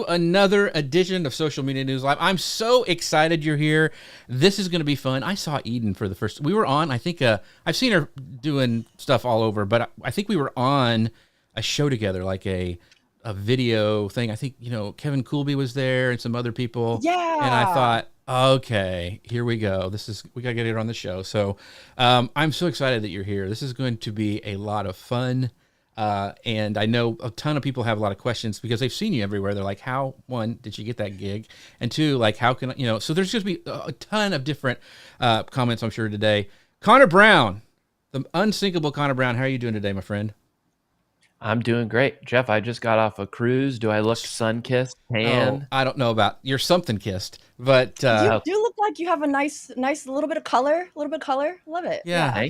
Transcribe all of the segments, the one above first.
Another edition of Social Media News Live. I'm so excited you're here. This is going to be fun. I saw Eden for the first. We were on. I think I've seen her doing stuff all over, but I think we were on a show together, like a video thing. I think Kevin Coolby was there and some other people. Yeah. And I thought, okay, here we go. We gotta get it on the show. So I'm so excited that you're here. This is going to be a lot of fun. And I know a ton of people have a lot of questions because they've seen you everywhere. They're like, how, one, did you get that gig? And two, like, how can, so there's just be a ton of different comments, I'm sure, today. Connor Brown, the unsinkable Connor Brown. How are you doing today, my friend? I'm doing great. Jeff, I just got off a cruise. Do I look sun-kissed, tan? Oh, I don't know about, you're something kissed, but. You do look like you have a nice little bit of color, Love it. Yeah.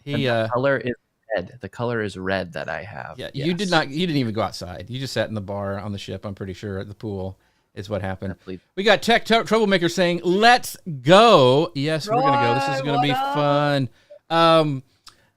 The color is red. The color is red that I have. Yeah, yes. you didn't even go outside. You just sat in the bar on the ship, I'm pretty sure, at the pool is what happened. We got Tech Troublemaker saying, let's go. Yes, we're going to go. This is going to be fun.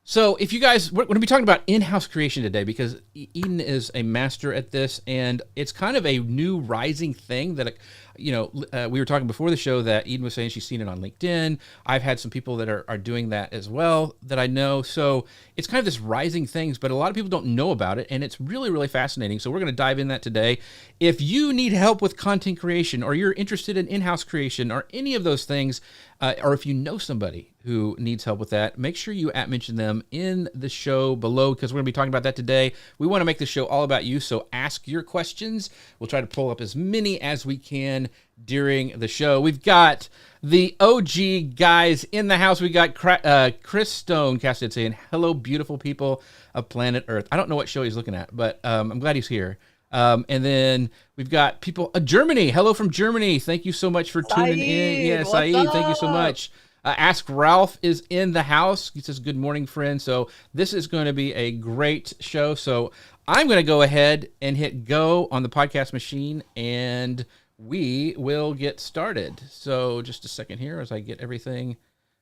So if you guys, we're going to be talking about in-house creation today because Eden is a master at this, and it's kind of a new rising thing that, we were talking before the show that Eden was saying she's seen it on LinkedIn. I've had some people that are doing that as well that I know. So it's kind of this rising things, but a lot of people don't know about it, and it's really, really fascinating. So we're going to dive in that today. If you need help with content creation, or you're interested in in-house creation, or any of those things, or if you know somebody who needs help with that, make sure you mention them in the show below because we're going to be talking about that today. We want to make the show all about you, so ask your questions. We'll try to pull up as many as we can during the show. We've got the OG guys in the house. We got Chris Stone casted saying, hello, beautiful people of planet Earth. I don't know what show he's looking at, but I'm glad he's here. And then we've got people, Germany. Hello from Germany. Thank you so much for tuning in. Yeah, Saeed, thank you so much. Ask Ralph is in the house. He says, good morning, friend. So this is going to be a great show. So I'm going to go ahead and hit go on the podcast machine, and we will get started. So just a second here as I get everything.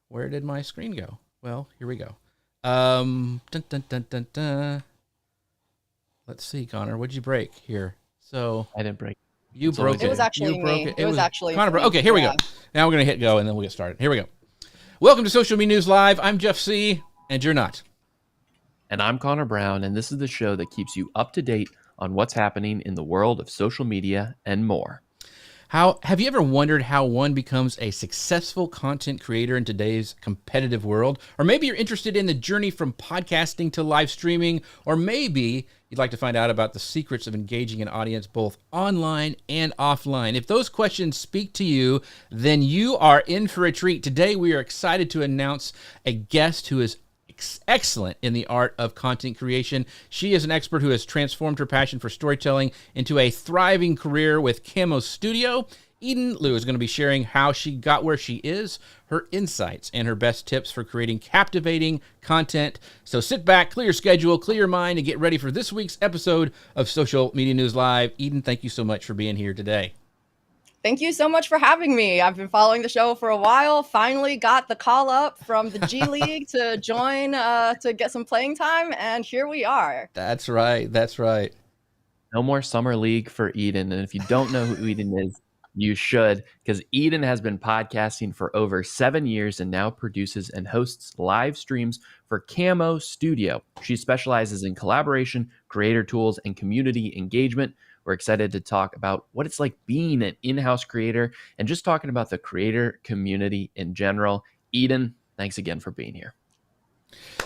Where did my screen go? Well, here we go. Dun, dun, dun, dun, dun. Let's see, Connor, what'd you break here? So I didn't break. You broke it. It was actually me. It was actually Connor. Okay, here we go. Now we're going to hit go, and then we'll get started. Here we go. Welcome to Social Media News Live. I'm Jeff C., and you're not. And I'm Connor Brown, and this is the show that keeps you up to date on what's happening in the world of social media and more. Have you ever wondered how one becomes a successful content creator in today's competitive world? Or maybe you're interested in the journey from podcasting to live streaming, or maybe you'd like to find out about the secrets of engaging an audience both online and offline. If those questions speak to you, then you are in for a treat. Today, we are excited to announce a guest who is excellent in the art of content creation. She is an expert who has transformed her passion for storytelling into a thriving career with Camo Studio. Eden Liu is going to be sharing how she got where she is, her insights, and her best tips for creating captivating content. So sit back, clear your schedule, clear your mind, and get ready for this week's episode of Social Media News Live. Eden, thank you so much for being here today. Thank you so much for having me. I've been following the show for a while. Finally got the call up from the G League to join to get some playing time, and here we are. That's right. That's right. No more summer league for Eden. And if you don't know who Eden is, you should, because Eden has been podcasting for over 7 years and now produces and hosts live streams for Camo Studio. She specializes in collaboration, creator tools, and community engagement. We're excited to talk about what it's like being an in-house creator and just talking about the creator community in general. Eden, thanks again for being here.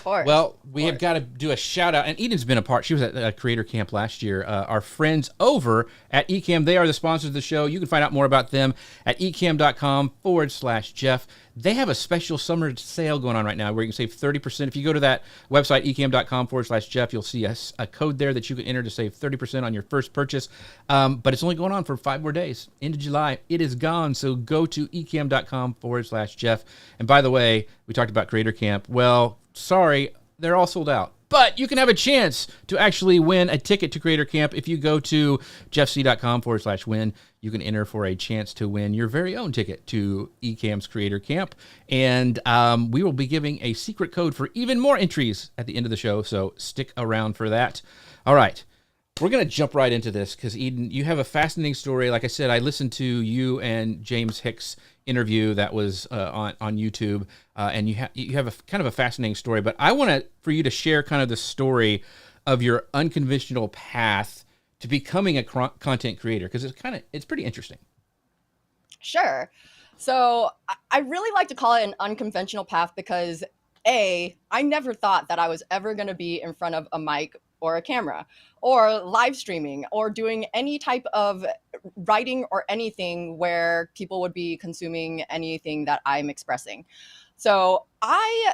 Well, we have got to do a shout out, and Eden's been a part. She was at a creator camp last year. Our friends over at eCam, they are the sponsors of the show. You can find out more about them at ecam.com/Jeff. They have a special summer sale going on right now where you can save 30%. If you go to that website, ecam.com/Jeff, you'll see a code there that you can enter to save 30% on your first purchase. But it's only going on for 5 more days into July. It is gone. So go to ecam.com/Jeff. And by the way, we talked about Creator Camp. Well, sorry, they're all sold out. But you can have a chance to actually win a ticket to Creator Camp. If you go to jeffc.com/win, you can enter for a chance to win your very own ticket to eCam's Creator Camp. And we will be giving a secret code for even more entries at the end of the show. So stick around for that. All right. We're going to jump right into this because, Eden, you have a fascinating story. Like I said, I listened to you and James Hicks interview that was on YouTube, and you have a kind of a fascinating story. But I want for you to share kind of the story of your unconventional path to becoming a content creator, because it's pretty interesting. Sure. So I really like to call it an unconventional path because I never thought that I was ever going to be in front of a mic or a camera or live streaming or doing any type of writing or anything where people would be consuming anything that I'm expressing. So I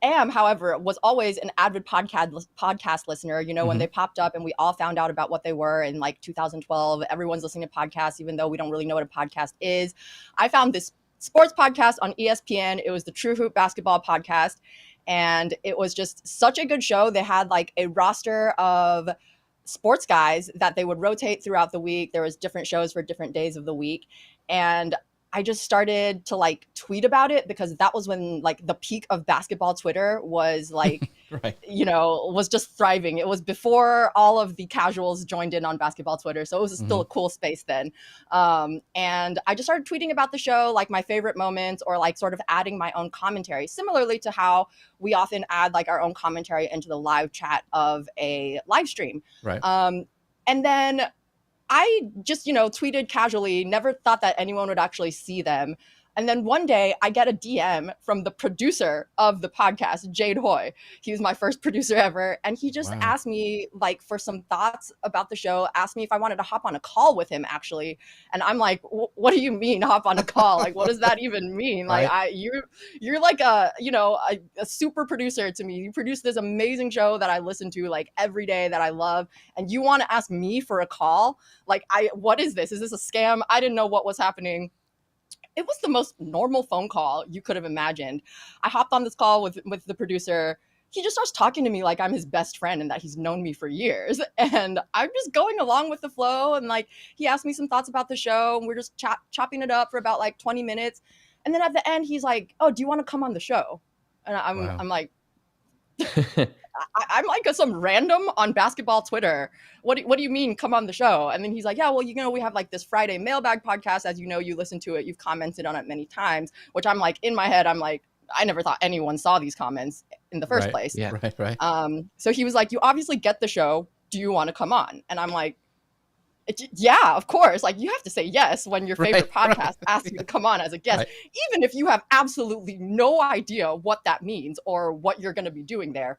however, was always an avid podcast listener. You know, when they popped up and we all found out about what they were in like 2012, everyone's listening to podcasts, even though we don't really know what a podcast is. I found this sports podcast on ESPN. It was the True Hoop Basketball Podcast. And it was just such a good show. They had like a roster of sports guys that they would rotate throughout the week. There was different shows for different days of the week. And I just started to like tweet about it because that was when like the peak of basketball Twitter was like, right. You know, was just thriving. It was before all of the casuals joined in on basketball Twitter. So it was still a cool space then. And I just started tweeting about the show, like my favorite moments or like sort of adding my own commentary, similarly to how we often add like our own commentary into the live chat of a live stream. Right. And then I just, you know, tweeted casually, never thought that anyone would actually see them. And then one day I get a DM from the producer of the podcast, Jade Hoy. He was my first producer ever. And he just asked me like for some thoughts about the show, asked me if I wanted to hop on a call with him actually. And I'm like, what do you mean hop on a call? Like, what does that even mean? Like you're like a super producer to me. You produce this amazing show that I listen to like every day that I love. And you want to ask me for a call? Like, what is this? Is this a scam? I didn't know what was happening. It was the most normal phone call you could have imagined. I hopped on this call with the producer. He just starts talking to me like I'm his best friend and that he's known me for years. And I'm just going along with the flow. And like, he asked me some thoughts about the show and we're just chopping it up for about like 20 minutes. And then at the end, he's like, oh, do you want to come on the show? And I'm like, I'm like some random on basketball Twitter. What do you mean come on the show? And then he's like, yeah, well, you know, we have like this Friday mailbag podcast. As you know, you listen to it. You've commented on it many times, which I'm like, in my head, I'm like, I never thought anyone saw these comments in the first place. Yeah. Right. So he was like, you obviously get the show. Do you want to come on? And I'm like, yeah, of course. Like, you have to say yes when your favorite podcast asks you to come on as a guest, even if you have absolutely no idea what that means or what you're going to be doing there.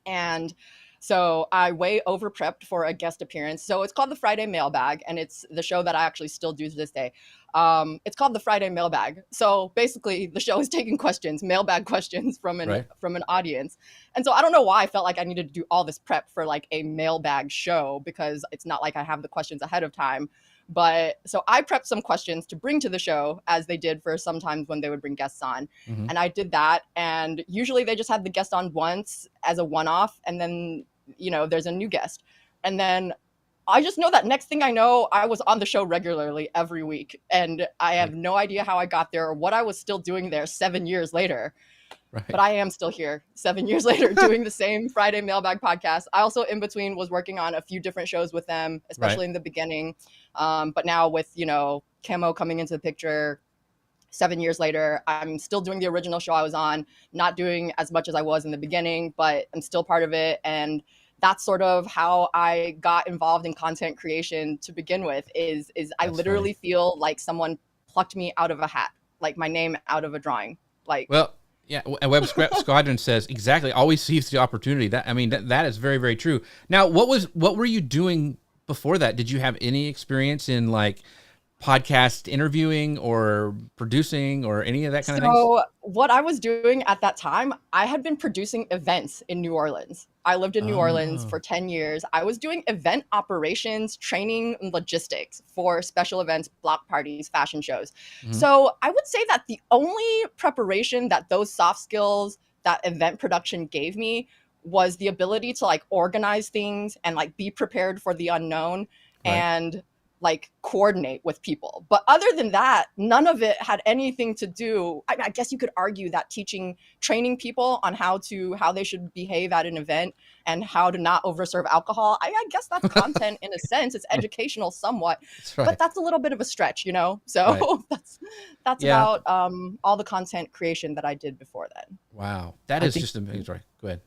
And so I way over prepped for a guest appearance. So it's called the Friday Mailbag, and it's the show that I actually still do to this day. It's called the Friday Mailbag. So basically the show is taking questions, mailbag questions from an audience. And so I don't know why I felt like I needed to do all this prep for like a mailbag show, because it's not like I have the questions ahead of time. But so I prepped some questions to bring to the show, as they did for sometimes when they would bring guests on. And I did that. And usually they just had the guest on once as a one-off. And then, you know, there's a new guest. And then I just know that next thing I know, I was on the show regularly every week. And I have no idea how I got there or what I was still doing there 7 years later. But I am still here 7 years later doing the same Friday Mailbag podcast. I also in between was working on a few different shows with them, especially in the beginning. But now with, you know, Camo coming into the picture 7 years later, I'm still doing the original show I was on, not doing as much as I was in the beginning, but I'm still part of it. And that's sort of how I got involved in content creation to begin with, is I literally feel like someone plucked me out of a hat, like my name out of a drawing. Like, well, yeah, and Web Squadron says exactly. Always seize the opportunity. That is very, very true. Now, what were you doing before that? Did you have any experience in like podcast interviewing or producing or any of that kind of thing? So what I was doing at that time, I had been producing events in New Orleans. I lived in New Orleans for 10 years. I was doing event operations, training, and logistics for special events, block parties, fashion shows. So I would say that the only preparation that those soft skills, that event production gave me, was the ability to like organize things and like be prepared for the unknown. And like coordinate with people. But other than that, none of it had anything to do. I guess you could argue that training people on how they should behave at an event and how to not overserve alcohol. I guess that's content in a sense. It's educational somewhat, but that's a little bit of a stretch, you know? So that's about all the content creation that I did before then. Wow. That is just amazing. Sorry, go ahead.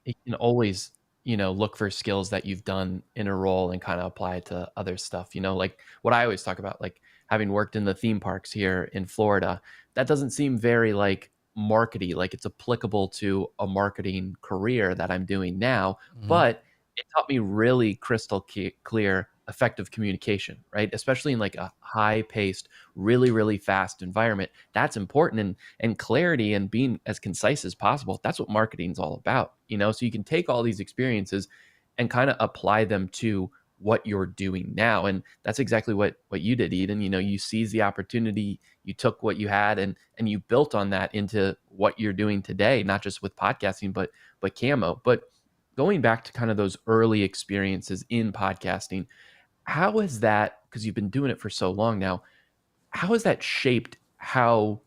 You can always, look for skills that you've done in a role and kind of apply it to other stuff, like what I always talk about, like having worked in the theme parks here in Florida, that doesn't seem very like markety, like it's applicable to a marketing career that I'm doing now, but it taught me really crystal clear, effective communication, right? Especially in like a high paced, really, really fast environment. That's important. And clarity and being as concise as possible. That's what marketing is all about, so you can take all these experiences and kind of apply them to what you're doing now. And that's exactly what you did, Eden. You seized the opportunity, you took what you had and you built on that into what you're doing today, not just with podcasting, but Camo. But going back to kind of those early experiences in podcasting, how has that, because you've been doing it for so long now, how has that shaped how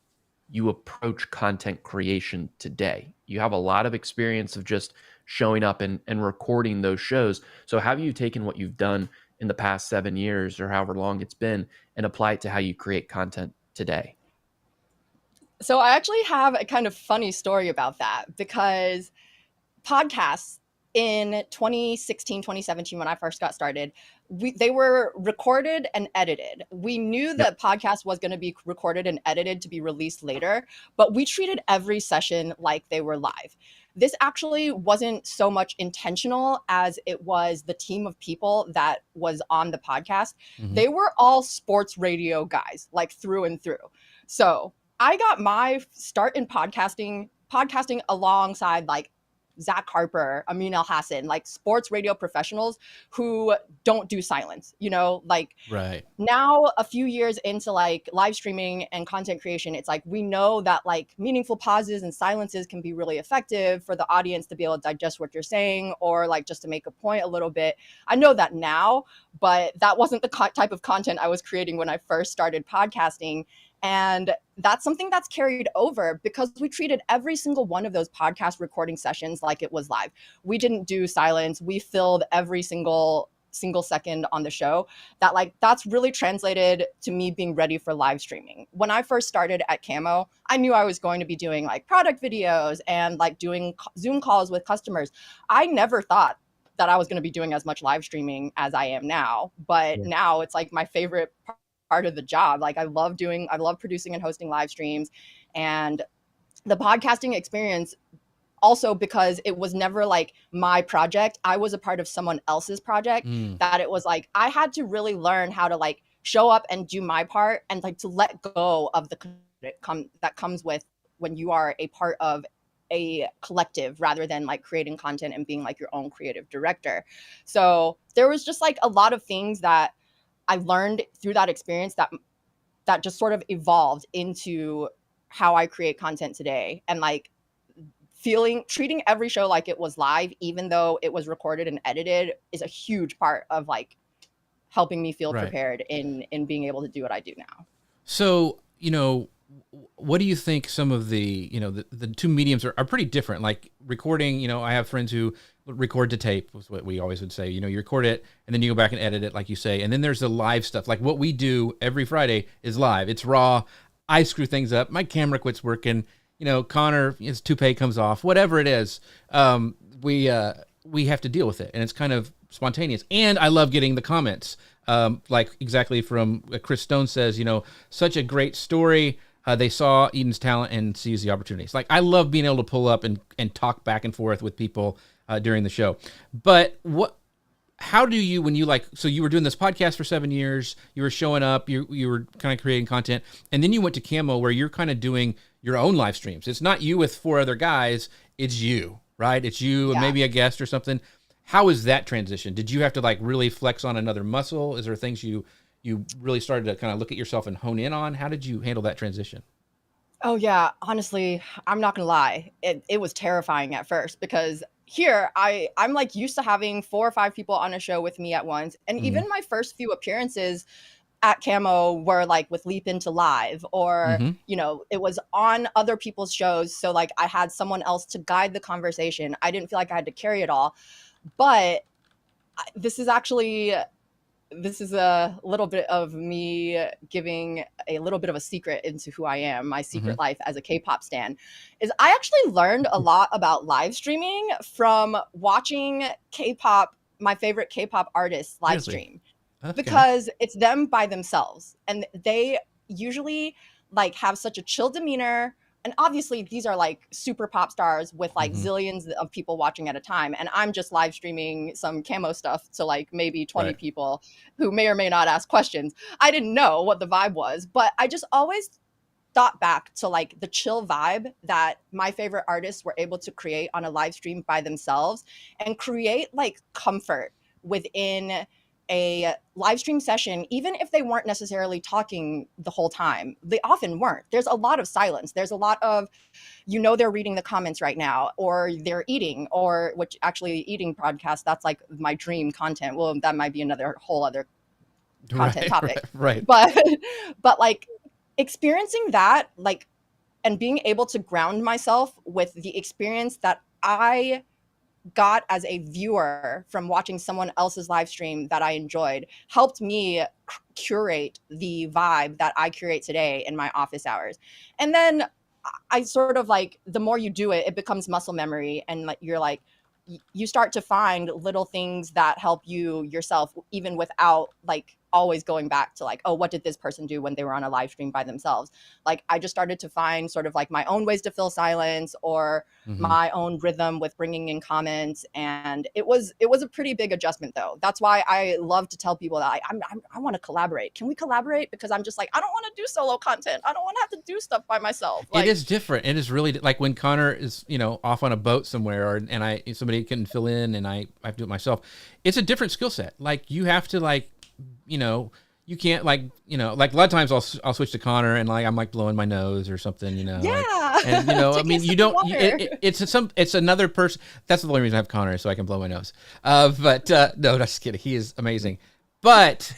you approach content creation today? You have a lot of experience of just showing up and recording those shows. So have you taken what you've done in the past 7 years or however long it's been and apply it to how you create content today? So I actually have a kind of funny story about that, because podcasts in 2016, 2017, when I first got started, they were recorded and edited. We knew that podcast was going to be recorded and edited to be released later, but we treated every session like they were live. This actually wasn't so much intentional as it was the team of people that was on the podcast. They were all sports radio guys, like through and through. So I got my start in podcasting alongside like Zach Harper, Amin Al Hassan, like sports radio professionals who don't do silence, like now a few years into like live streaming and content creation, it's like, we know that like meaningful pauses and silences can be really effective for the audience to be able to digest what you're saying, or like just to make a point a little bit. I know that now, but that wasn't the type of content I was creating when I first started podcasting. And that's something that's carried over because we treated every single one of those podcast recording sessions like it was live. We didn't do silence. We filled every single second on the show. That's really translated to me being ready for live streaming. When I first started at Camo, I knew I was going to be doing like product videos and like doing Zoom calls with customers. I never thought that I was going to be doing as much live streaming as I am now, but now it's like my favorite part of the job. Like I love producing and hosting live streams, and the podcasting experience also, because it was never like my project. I was a part of someone else's project, that it was like, I had to really learn how to like show up and do my part and like to let go of the that comes with when you are a part of a collective rather than like creating content and being like your own creative director. So there was just like a lot of things that I learned through that experience that just sort of evolved into how I create content today. And like treating every show like it was live, even though it was recorded and edited, is a huge part of like helping me feel prepared in being able to do what I do now. So, what do you think some of the, the two mediums are pretty different? Like recording, I have friends who record to tape, was what we always would say. You record it and then you go back and edit it, like you say. And then there's the live stuff. Like what we do every Friday is live. It's raw. I screw things up. My camera quits working. Connor, his toupee comes off. Whatever it is, we have to deal with it. And it's kind of spontaneous. And I love getting the comments. Like exactly from Chris Stone says, such a great story. They saw Eden's talent and seized the opportunities. Like I love being able to pull up and talk back and forth with people during the show. But how do you, when you so you were doing this podcast for 7 years, you were showing up, you were kind of creating content, and then you went to Camo where you're kind of doing your own live streams. It's not you with 4 other guys, it's you, right? It's you and maybe a guest or something. How is that transition? Did you have to like really flex on another muscle? Is there things you really started to kind of look at yourself and hone in on? How did you handle that transition? Oh yeah, honestly, I'm not gonna lie. It was terrifying at first because here I'm like used to having 4 or 5 people on a show with me at once. And even my first few appearances at Camo were like with Leap Into Live, or you know, it was on other people's shows, so like I had someone else to guide the conversation. I didn't feel like I had to carry it all. But this is a little bit of me giving a little bit of a secret into who I am, my secret life as a K-pop stan. Is I actually learned a lot about live streaming from watching K-pop, my favorite K-pop artists live stream. Okay. Because it's them by themselves, and they usually like have such a chill demeanor. And obviously these are like super pop stars with like zillions of people watching at a time, and I'm just live streaming some Camo stuff to like maybe 20 people who may or may not ask questions. I didn't know what the vibe was, but I just always thought back to like the chill vibe that my favorite artists were able to create on a live stream by themselves, and create like comfort within a live stream session. Even if they weren't necessarily talking the whole time, they often weren't. There's a lot of silence. There's a lot of, you know, they're reading the comments right now, or they're eating, or which actually eating podcast, that's like my dream content. Well, that might be another whole other content topic. Right. But like experiencing that, like, and being able to ground myself with the experience that I got as a viewer from watching someone else's live stream that I enjoyed, helped me curate the vibe that I curate today in my office hours. And then I sort of like, the more you do it, it becomes muscle memory, and like you're like, you start to find little things that help you yourself, even without like always going back to like, oh, what did this person do when they were on a live stream by themselves? Like I just started to find sort of like my own ways to fill silence, or my own rhythm with bringing in comments. And it was a pretty big adjustment though. That's why I love to tell people that I want to collaborate. Can we collaborate? Because I'm just like, I don't want to do solo content. I don't want to have to do stuff by myself. Like, it is different. It is really like when Connor is, you know, off on a boat somewhere, and somebody can fill in, and I have to do it myself. It's a different skill set. Like you have to like, you know, you can't like, you know, like a lot of times I'll switch to Connor and like I'm like blowing my nose or something, you know. Yeah. Like, and you know, I mean, you don't. It's another person. That's the only reason I have Connor, so I can blow my nose. But no, just kidding. He is amazing. But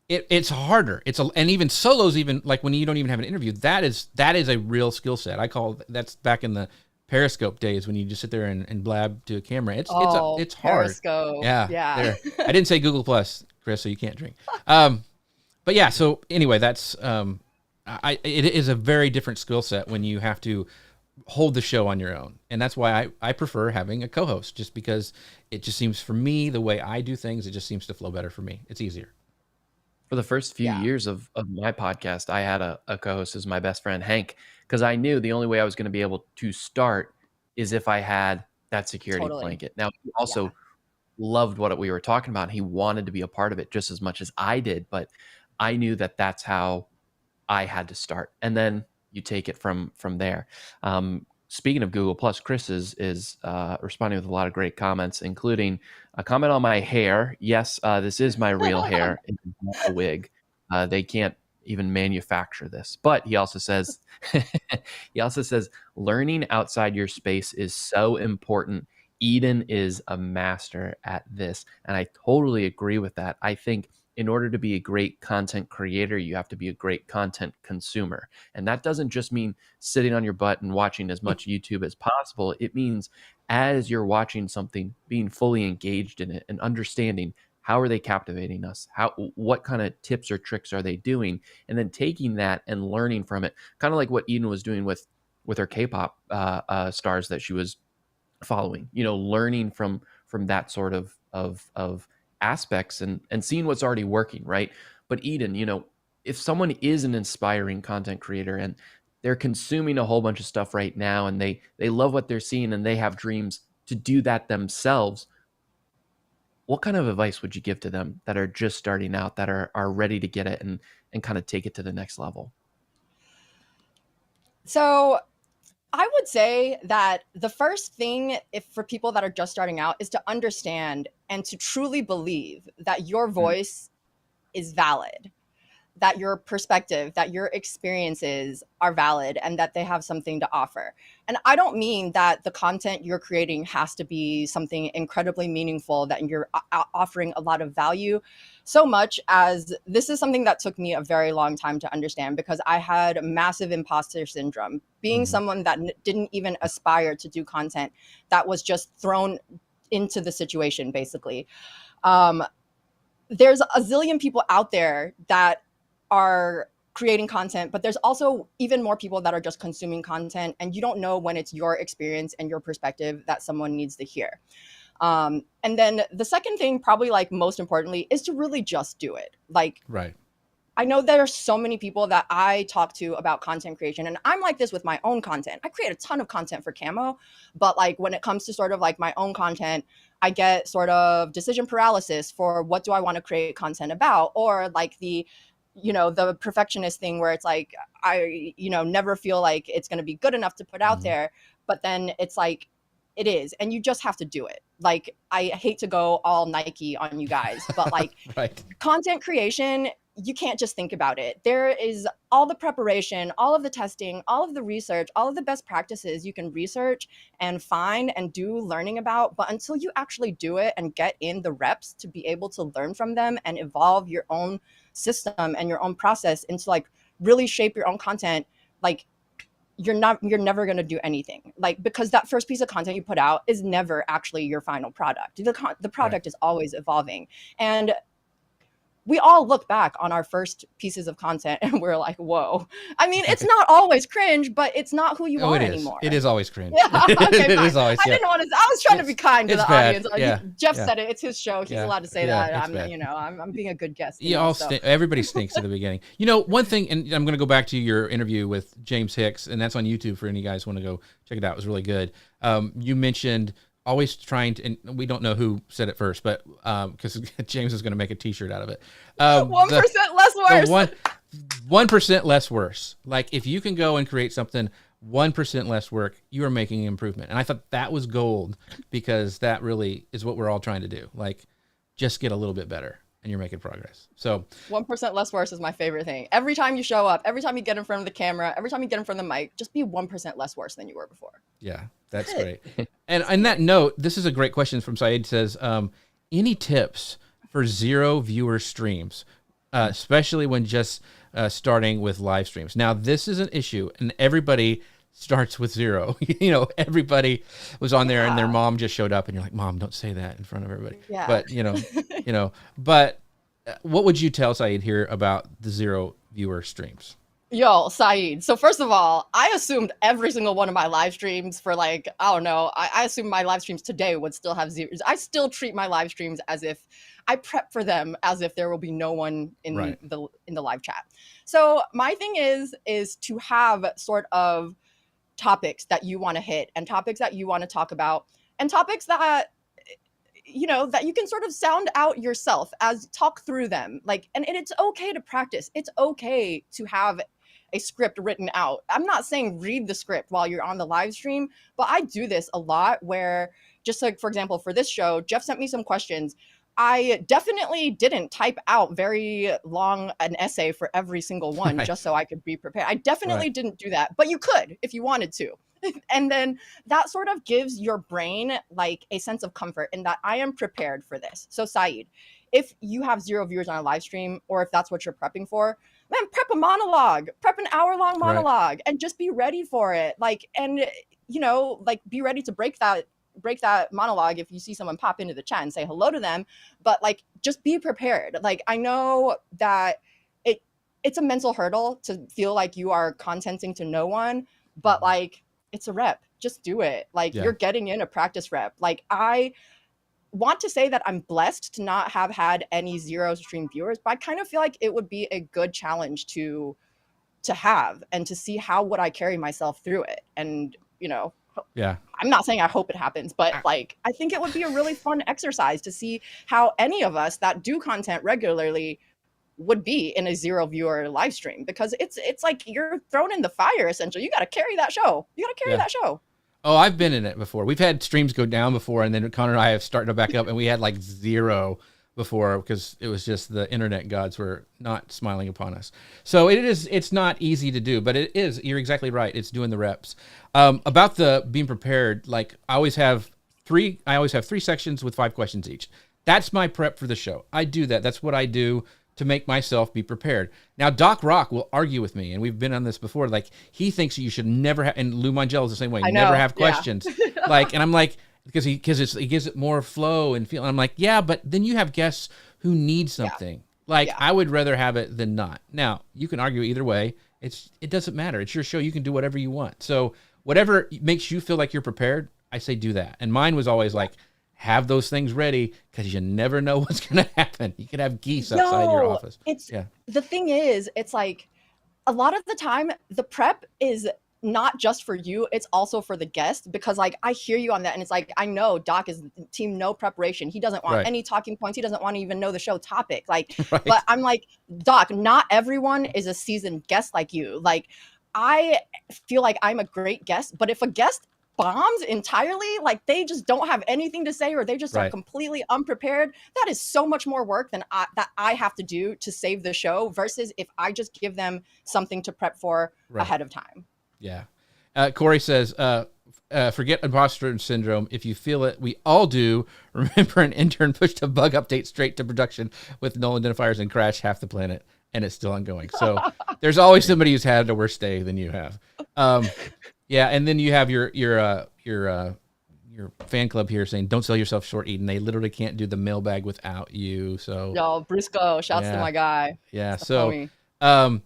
it's harder. And even solos, even like when you don't even have an interview, that is a real skill set. I call that's back in the Periscope days when you just sit there and blab to a camera. It's hard. Periscope. Yeah. I didn't say Google Plus, Chris, so you can't drink. But yeah, so anyway, that's it is a very different skill set when you have to hold the show on your own. And that's why I prefer having a co-host, just because it just seems, for me, the way I do things, it just seems to flow better for me. It's easier. For the first few years of my podcast, I had a co-host as my best friend, Hank, because I knew the only way I was going to be able to start is if I had that security blanket. Now, he also loved what we were talking about. He wanted to be a part of it just as much as I did, but I knew that that's how I had to start. And then you take it from there. Speaking of Google Plus, Chris is responding with a lot of great comments, including a comment on my hair. Yes, this is my real hair. It's not a wig. They can't even manufacture this. But he also says, learning outside your space is so important. Eden is a master at this. And I totally agree with that. I think in order to be a great content creator, you have to be a great content consumer. And that doesn't just mean sitting on your butt and watching as much YouTube as possible. It means as you're watching something, being fully engaged in it and understanding, how are they captivating us? What kind of tips or tricks are they doing? And then taking that and learning from it, kind of like what Eden was doing with her K-pop stars that she was following, you know, learning from that sort of aspects and seeing what's already working, right? But Eden, you know, if someone is an inspiring content creator and they're consuming a whole bunch of stuff right now and they love what they're seeing and they have dreams to do that themselves, what kind of advice would you give to them that are just starting out, that are ready to get it and kind of take it to the next level? So I would say that the first thing, if for people that are just starting out, is to understand and to truly believe that your voice is valid. that your perspective, that your experiences are valid and that they have something to offer. And I don't mean that the content you're creating has to be something incredibly meaningful, that you're offering a lot of value, so much as this is something that took me a very long time to understand, because I had massive imposter syndrome, being someone that didn't even aspire to do content, that was just thrown into the situation, basically. There's a zillion people out there that are creating content, but there's also even more people that are just consuming content, and you don't know when it's your experience and your perspective that someone needs to hear. And then the second thing, probably like most importantly, is to really just do it. Like, right. I know there are so many people that I talk to about content creation, and I'm like this with my own content. I create a ton of content for Camo, but like when it comes to sort of like my own content, I get sort of decision paralysis for what do I want to create content about, or like the perfectionist thing where it's like, I, never feel like it's going to be good enough to put out there, but then it's like, it is, and you just have to do it. Like, I hate to go all Nike on you guys, but like right. Content creation, you can't just think about it. There is all the preparation, all of the testing, all of the research, all of the best practices you can research and find and do learning about. But until you actually do it and get in the reps to be able to learn from them and evolve your own system and your own process into like really shape your own content, like you're never going to do anything, like, because that first piece of content you put out is never actually your final product. The product is always evolving. And we all look back on our first pieces of content and we're like, whoa. I mean, it's not always cringe, but it's not who you are anymore. It is always cringe. Yeah, okay, it is always. I didn't want to. I was trying to be kind to the audience. Jeff said it. It's his show. He's allowed to say that. I'm being a good guest. Everybody stinks at the beginning. One thing, and I'm going to go back to your interview with James Hicks, and that's on YouTube for any guys who want to go check it out. It was really good. You mentioned always trying to, and we don't know who said it first, but because James is going to make a T-shirt out of it. 1% less worse. 1% less worse. Like, if you can go and create something 1% less work, you are making an improvement. And I thought that was gold, because that really is what we're all trying to do. Like, just get a little bit better, and you're making progress. So 1% less worse is my favorite thing. Every time you show up, every time you get in front of the camera, every time you get in front of the mic, just be 1% less worse than you were before. Yeah, that's great. And on that note, this is a great question from Saeed. Says, any tips for 0 viewer streams, especially when just starting with live streams? Now, this is an issue, and everybody starts with 0. Everybody was on there and their mom just showed up, and you're like, Mom, don't say that in front of everybody. Yeah. But, but what would you tell Saeed here about the 0 viewer streams? Yo, Saeed. So first of all, I assumed every single one of my live streams for like, I don't know, I assumed my live streams today would still have zeros. I still treat my live streams as if I prep for them as if there will be no one in the live chat. So my thing is to have sort of topics that you want to hit, and topics that you want to talk about, and topics that that you can sort of sound out yourself, as talk through them. Like, and it's okay to practice. It's okay to have a script written out. I'm not saying read the script while you're on the live stream, but I do this a lot where, just like, for example, for this show, Jeff sent me some questions. I definitely didn't type out very long an essay for every single one just so I could be prepared. I definitely didn't do that, but you could if you wanted to. And then that sort of gives your brain like a sense of comfort in that I am prepared for this. So Saeed, if you have 0 viewers on a live stream, or if that's what you're prepping for, man, prep a monologue, prep an hour-long monologue, and just be ready for it. Like, and like, be ready to break that monologue if you see someone pop into the chat and say hello to them. But like, just be prepared. Like, I know that it's a mental hurdle to feel like you are contenting to no one, but like, it's a rep. Just do it. Like, you're getting in a practice rep. Like, I want to say that I'm blessed to not have had any 0 stream viewers, but I kind of feel like it would be a good challenge to have, and to see how would I carry myself through it. And I'm not saying I hope it happens, but like, I think it would be a really fun exercise to see how any of us that do content regularly would be in a 0 viewer live stream, because it's like you're thrown in the fire, essentially. You got to carry that show. That show. Oh, I've been in it before. We've had streams go down before, and then Connor and I have started back up, and we had like 0 before because it was just the internet gods were not smiling upon us. So it's not easy to do, but it is. You're exactly right. It's doing the reps. About the being prepared, like I always have three sections with 5 questions each. That's my prep for the show. I do that. That's what I do to make myself be prepared. Now, Doc Rock will argue with me, and we've been on this before. Like, he thinks you should never have, and Lou Mangel is the same way, never have questions. Like, and I'm like, because he gives it more flow and feel. And I'm like, yeah, but then you have guests who need something. Like, I would rather have it than not. Now, you can argue either way. It doesn't matter. It's your show. You can do whatever you want. So whatever makes you feel like you're prepared, I say do that. And mine was always like, have those things ready because you never know what's going to happen. You could have geese outside your office. The thing is, it's like a lot of the time the prep is not just for you, it's also for the guest, because like I hear you on that, and it's like I know Doc is team no preparation. He doesn't want any talking points. He doesn't want to even know the show topic. Like, but I'm like, Doc, not everyone is a seasoned guest like you. Like, I feel like I'm a great guest, but if a guest bombs entirely, like they just don't have anything to say, or they just are completely unprepared, that is so much more work than I have to do to save the show versus if I just give them something to prep for ahead of time. Yeah. Corey says, forget imposter syndrome. If you feel it, we all do. Remember, an intern pushed a bug update straight to production with null identifiers and crashed half the planet, and it's still ongoing. So there's always somebody who's had a worse day than you have. Yeah, and then you have your fan club here saying, "Don't sell yourself short, Eden. They literally can't do the mailbag without you." So, yo, Briscoe, shouts to my guy. Yeah. So, and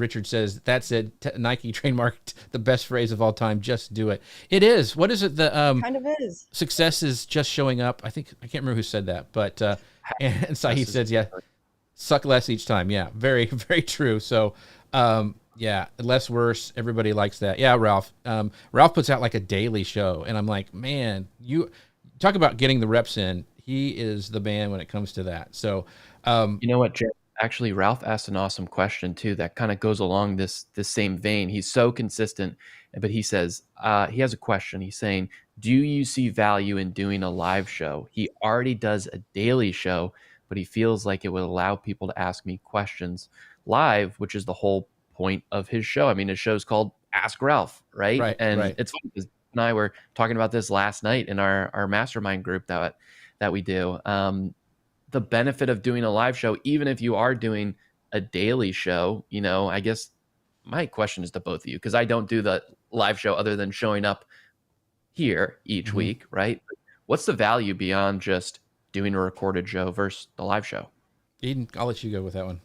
Richard says that's it. Nike trademarked the best phrase of all time. Just do it. It is. What is it? The kind of is. Success is just showing up. I think I can't remember who said that, but and Saeed says, yeah, suck less each time. Yeah, very very true. So. Yeah, less worse. Everybody likes that. Yeah, Ralph. Ralph puts out like a daily show, and I'm like, man, you talk about getting the reps in. He is the man when it comes to that. So, you know what, Jeff? Actually, Ralph asked an awesome question too that kind of goes along this same vein. He's so consistent, but he says he has a question. He's saying, do you see value in doing a live show? He already does a daily show, but he feels like it would allow people to ask me questions live, which is the whole point of his show. I mean, his show's called Ask Ralph, right? It's funny because and I were talking about this last night in our mastermind group that we do. The benefit of doing a live show, even if you are doing a daily show, you know, I guess my question is to both of you, because I don't do the live show other than showing up here each week, right? What's the value beyond just doing a recorded show versus the live show? Eden, I'll let you go with that one.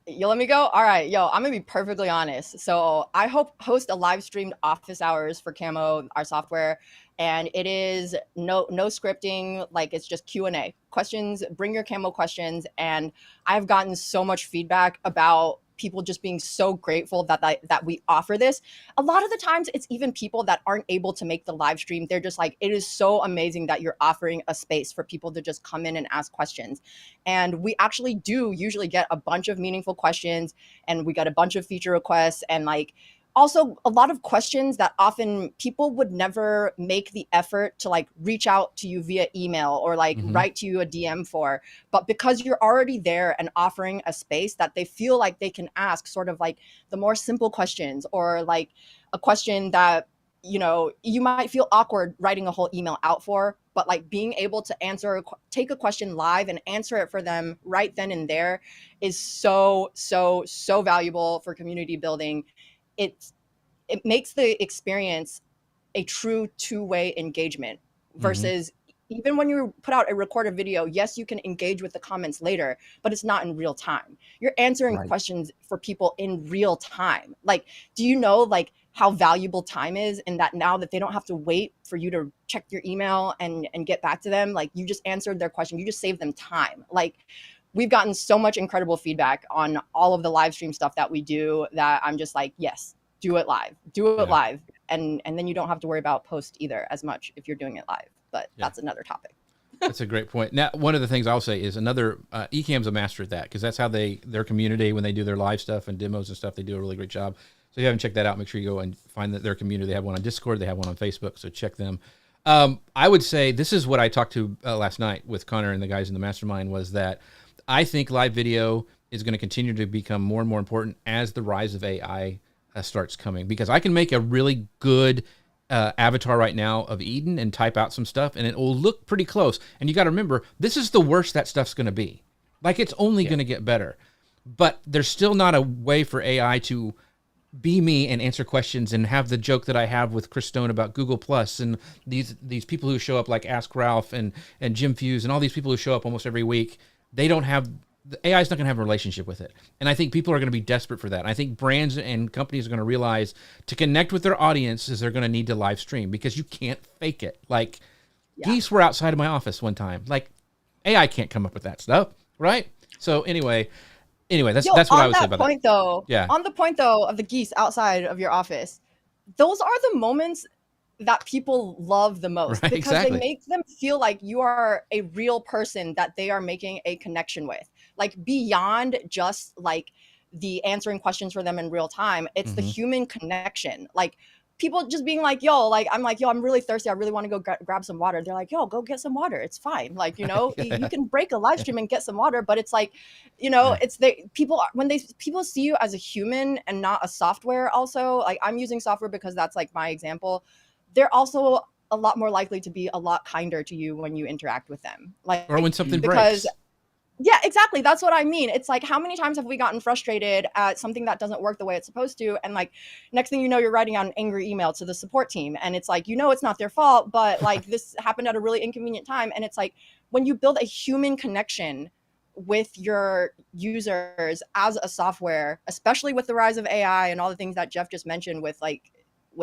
You let me go? All right, yo, I'm gonna be perfectly honest. So I host a live streamed office hours for Camo, our software, and it is no scripting. Like, it's just Q&A questions. Bring your Camo questions, and I've gotten so much feedback about people just being so grateful that we offer this. A lot of the times it's even people that aren't able to make the live stream. They're just like, it is so amazing that you're offering a space for people to just come in and ask questions. And we actually do usually get a bunch of meaningful questions, and we got a bunch of feature requests, and like also a lot of questions that often people would never make the effort to like reach out to you via email or like write to you a DM for. But because you're already there and offering a space that they feel like they can ask sort of like the more simple questions, or like a question that, you know, you might feel awkward writing a whole email out for, but like being able to take a question live and answer it for them right then and there is so valuable for community building. It makes the experience a true two-way engagement versus even when you put out a recorded video, yes, you can engage with the comments later, but it's not in real time. You're answering questions for people in real time. Like, do you know like how valuable time is in that now that they don't have to wait for you to check your email and get back to them? Like, you just answered their question. You just saved them time. Like, we've gotten so much incredible feedback on all of the live stream stuff that we do that I'm just like, yes, do it live, live. And then you don't have to worry about post either as much if you're doing it live, but that's another topic. That's a great point. Now, one of the things I'll say is Ecamm's a master at that, because that's how their community, when they do their live stuff and demos and stuff, they do a really great job. So if you haven't checked that out, make sure you go and find their community. They have one on Discord, they have one on Facebook, so check them. I would say this is what I talked to last night with Connor and the guys in the mastermind, was that I think live video is going to continue to become more and more important as the rise of AI starts coming, because I can make a really good avatar right now of Eden and type out some stuff and it will look pretty close. And you got to remember, this is the worst that stuff's going to be. Like, it's only going to get better, but there's still not a way for AI to be me and answer questions and have the joke that I have with Chris Stone about Google Plus and these people who show up like Ask Ralph and Jim Fuse and all these people who show up almost every week. They don't have, the AI is not going to have a relationship with it. And I think people are going to be desperate for that. And I think brands and companies are going to realize to connect with their audiences, they're going to need to live stream, because you can't fake it. Like, geese were outside of my office one time. Like, AI can't come up with that stuff, right? So anyway, that's what I would say about that. On the point though of the geese outside of your office, those are the moments that people love the most, right, because they make them feel like you are a real person that they are making a connection with, like beyond just like the answering questions for them in real time. It's the human connection. Like, people just being like, yo, like, I'm like, yo, I'm really thirsty. I really want to go grab some water. They're like, yo, go get some water. It's fine. Like, you know, you can break a live stream and get some water, but it's like, you know, it's people see you as a human and not a software. Also, like, I'm using software because that's like my example. They're also a lot more likely to be a lot kinder to you when you interact with them. Like, or when something breaks. Yeah, exactly. That's what I mean. It's like, how many times have we gotten frustrated at something that doesn't work the way it's supposed to? And like, next thing you know, you're writing out an angry email to the support team. And it's like, you know, it's not their fault, but like, this happened at a really inconvenient time. And it's like, when you build a human connection with your users as a software, especially with the rise of AI and all the things that Jeff just mentioned with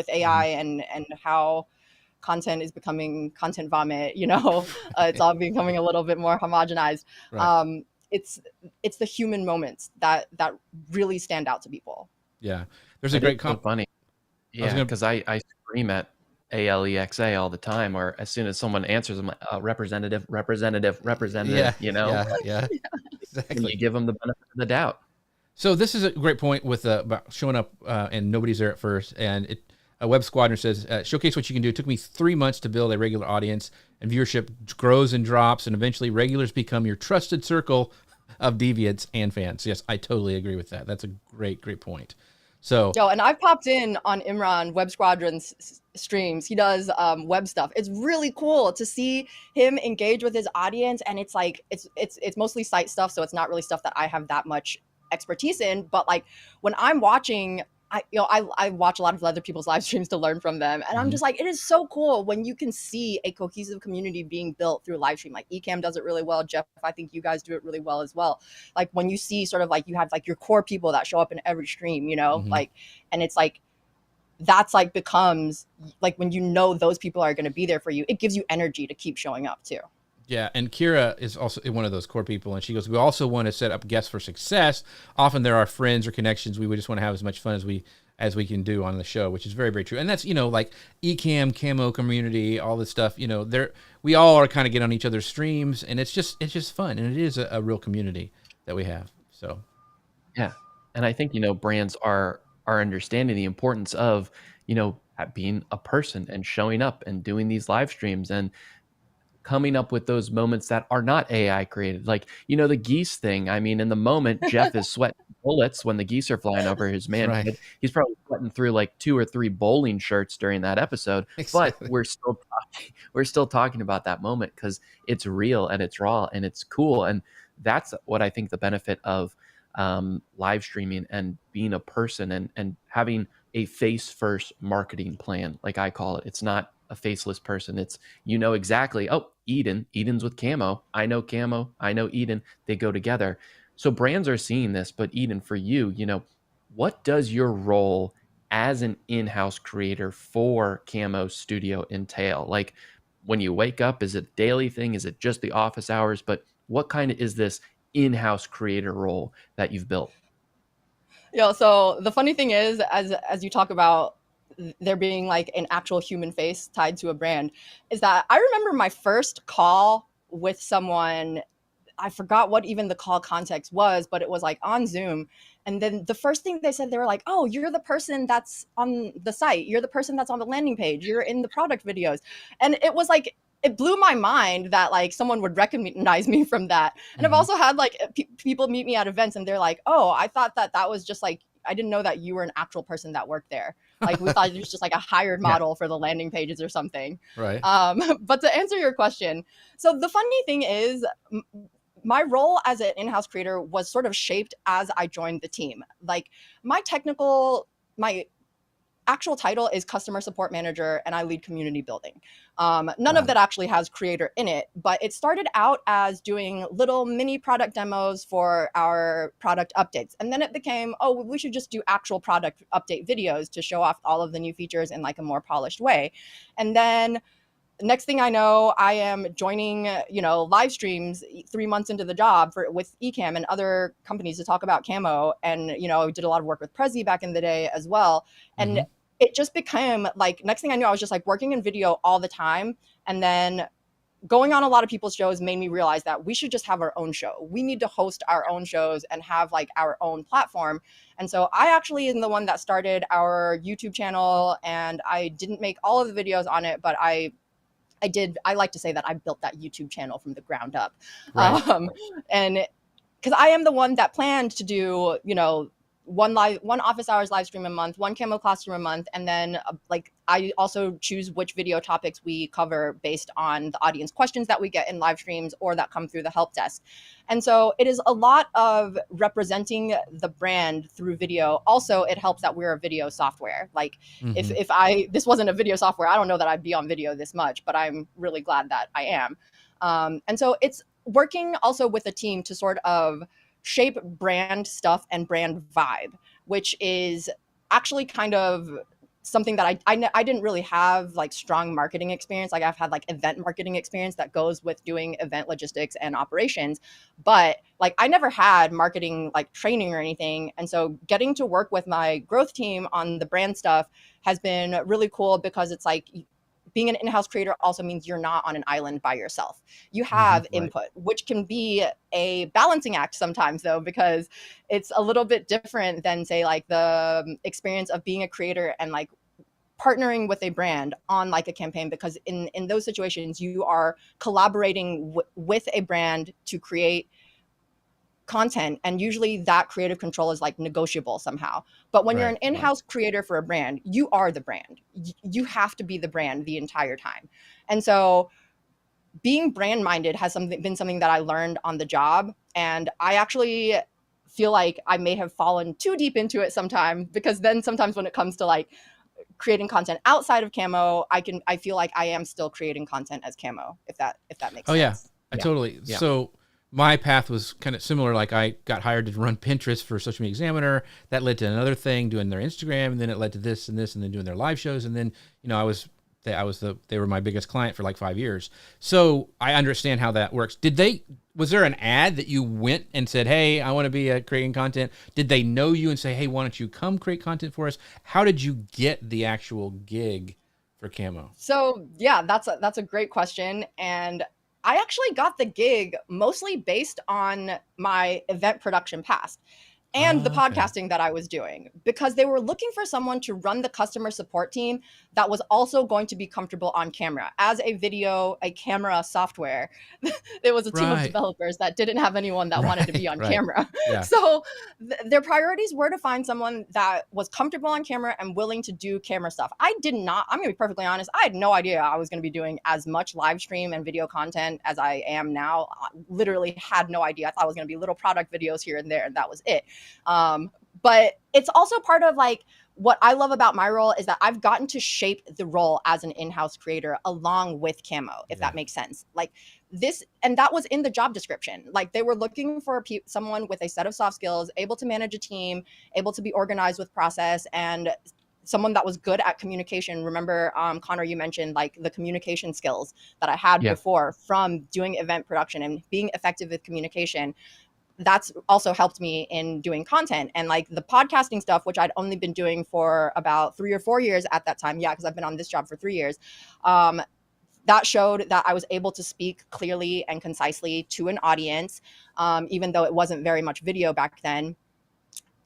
AI and how content is becoming content vomit, you know, it's all becoming a little bit more homogenized. Right. It's the human moments that really stand out to people. Yeah, there's a great funny. Yeah, because I scream at ALEXA all the time, or as soon as someone answers, I'm like, representative, you know? Yeah, exactly. And you give them the benefit of the doubt. So this is a great point with about showing up and nobody's there at first, and a Web Squadron says, showcase what you can do. It took me 3 months to build a regular audience, and viewership grows and drops, and eventually regulars become your trusted circle of deviants and fans. Yes, I totally agree with that. That's a great point. So, and I've popped in on Imran Web Squadron's streams. He does web stuff. It's really cool to see him engage with his audience, and it's like it's mostly site stuff, so it's not really stuff that I have that much expertise in. But like, when I'm watching, I watch a lot of other people's live streams to learn from them. And I'm just like, it is so cool when you can see a cohesive community being built through live stream. Like, Ecamm does it really well. Jeff, I think you guys do it really well as well. Like, when you see sort of like, you have like your core people that show up in every stream, you know, like, and it's like, that's like becomes like, when you know those people are going to be there for you, it gives you energy to keep showing up too. Yeah, and Kira is also one of those core people, and she goes, we also want to set up guests for success. Often there are friends or connections. We would just want to have as much fun as we can do on the show, which is very, very true. And that's, you know, like Ecamm, Camo community, all this stuff, you know, we all are kind of get on each other's streams, and it's just fun, and it is a real community that we have. So, yeah, and I think, you know, brands are understanding the importance of, you know, being a person and showing up and doing these live streams and coming up with those moments that are not AI created. Like, you know, the geese thing. I mean, in the moment, Jeff is sweating bullets when the geese are flying over his man. Right. He's probably sweating through like 2 or 3 bowling shirts during that episode. Exactly. But we're still talking about that moment because it's real and it's raw and it's cool. And that's what I think the benefit of live streaming and being a person and having a face first marketing plan, like I call it. It's not a faceless person. It's, you know, exactly, oh, Eden's with Camo. I know Camo. I know Eden. They go together. So brands are seeing this, but Eden, for you, you know, what does your role as an in-house creator for Camo Studio entail? Like, when you wake up, is it a daily thing? Is it just the office hours? But what kind of is this in-house creator role that you've built? Yeah, so the funny thing is, as you talk about there being like an actual human face tied to a brand, is that I remember my first call with someone I forgot what even the call context was, but it was like on Zoom. And then the first thing they said, they were like, oh, you're the person that's on the site. You're the person that's on the landing page. You're in the product videos. And it was like, it blew my mind that like someone would recognize me from that. And I've also had like people meet me at events and they're like, oh, I thought that was just like, I didn't know that you were an actual person that worked there. Like we thought it was just like a hired model for the landing pages or something. Right. But to answer your question, so the funny thing is, my role as an in-house creator was sort of shaped as I joined the team. Like my actual title is customer support manager, and I lead community building. None of that actually has creator in it, but it started out as doing little mini product demos for our product updates. And then it became, oh, we should just do actual product update videos to show off all of the new features in like a more polished way. And then next thing I know, I am joining, live streams 3 months into the job with Ecamm and other companies to talk about Camo. And, I did a lot of work with Prezi back in the day as well. And it just became like, next thing I knew, I was just like working in video all the time. And then going on a lot of people's shows made me realize that we should just have our own show. We need to host our own shows and have like our own platform. And so I actually am the one that started our YouTube channel, and I didn't make all of the videos on it, but I like to say that I built that YouTube channel from the ground up. Right. And because I am the one that planned to do, one office hours live stream a month, one Camo classroom a month. And then I also choose which video topics we cover based on the audience questions that we get in live streams or that come through the help desk. And so it is a lot of representing the brand through video. Also, it helps that we're a video software. Like if this wasn't a video software, I don't know that I'd be on video this much, but I'm really glad that I am. And so it's working also with a team to sort of shape brand stuff and brand vibe, which is actually kind of something that I didn't really have like strong marketing experience. Like I've had like event marketing experience that goes with doing event logistics and operations, but like I never had marketing like training or anything. And so getting to work with my growth team on the brand stuff has been really cool, because it's like being an in-house creator also means you're not on an island by yourself. You have input, which can be a balancing act sometimes though, because it's a little bit different than say like the experience of being a creator and like partnering with a brand on like a campaign, because in those situations you are collaborating with a brand to create content, and usually that creative control is like negotiable somehow. But when you're an in-house creator for a brand, you are the brand. You have to be the brand the entire time. And so being brand minded has been something that I learned on the job, and I actually feel like I may have fallen too deep into it sometimes, because then sometimes when it comes to like creating content outside of Camo, I feel like I am still creating content as Camo, if that makes sense. Yeah, I totally. Yeah. So my path was kind of similar. Like I got hired to run Pinterest for Social Media Examiner. That led to another thing, doing their Instagram, and then it led to this and this, and then doing their live shows. And then, they were my biggest client for like 5 years. So I understand how that works. Was there an ad that you went and said, hey, I want to be creating content? Did they know you and say, hey, why don't you come create content for us? How did you get the actual gig for Camo? So yeah, that's a great question. And I actually got the gig mostly based on my event production past and the podcasting that I was doing, because they were looking for someone to run the customer support team that was also going to be comfortable on camera. As a camera software, there was a team of developers that didn't have anyone that wanted to be on camera. Yeah. So their priorities were to find someone that was comfortable on camera and willing to do camera stuff. I'm going to be perfectly honest, I had no idea I was going to be doing as much live stream and video content as I am now. I literally had no idea. I thought it was going to be little product videos here and there, and that was it. But it's also part of like what I love about my role is that I've gotten to shape the role as an in-house creator along with Camo, if that makes sense. Like this, and that was in the job description. Like they were looking for someone with a set of soft skills, able to manage a team, able to be organized with process, and someone that was good at communication. Remember, Connor, you mentioned like the communication skills that I had before from doing event production and being effective with communication. That's also helped me in doing content, and like the podcasting stuff, which I'd only been doing for about 3 or 4 years at that time. Yeah, because I've been on this job for 3 years. that showed that I was able to speak clearly and concisely to an audience, even though it wasn't very much video back then.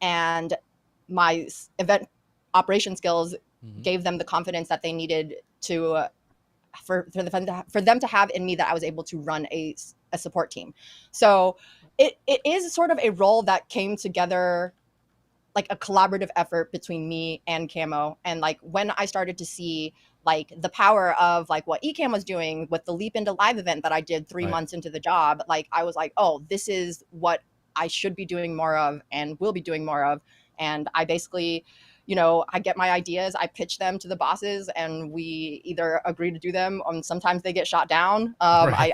And my event operation skills gave them the confidence that they needed to for them to have in me, that I was able to run a support team. So it is sort of a role that came together like a collaborative effort between me and Camo. And like when I started to see like the power of like what Ecamm was doing with the Leap into Live event that I did 3 months into the job, like I was like, oh, this is what I should be doing more of and will be doing more of. And I basically, you know, I get my ideas, I pitch them to the bosses, and we either agree to do them, sometimes they get shot down. I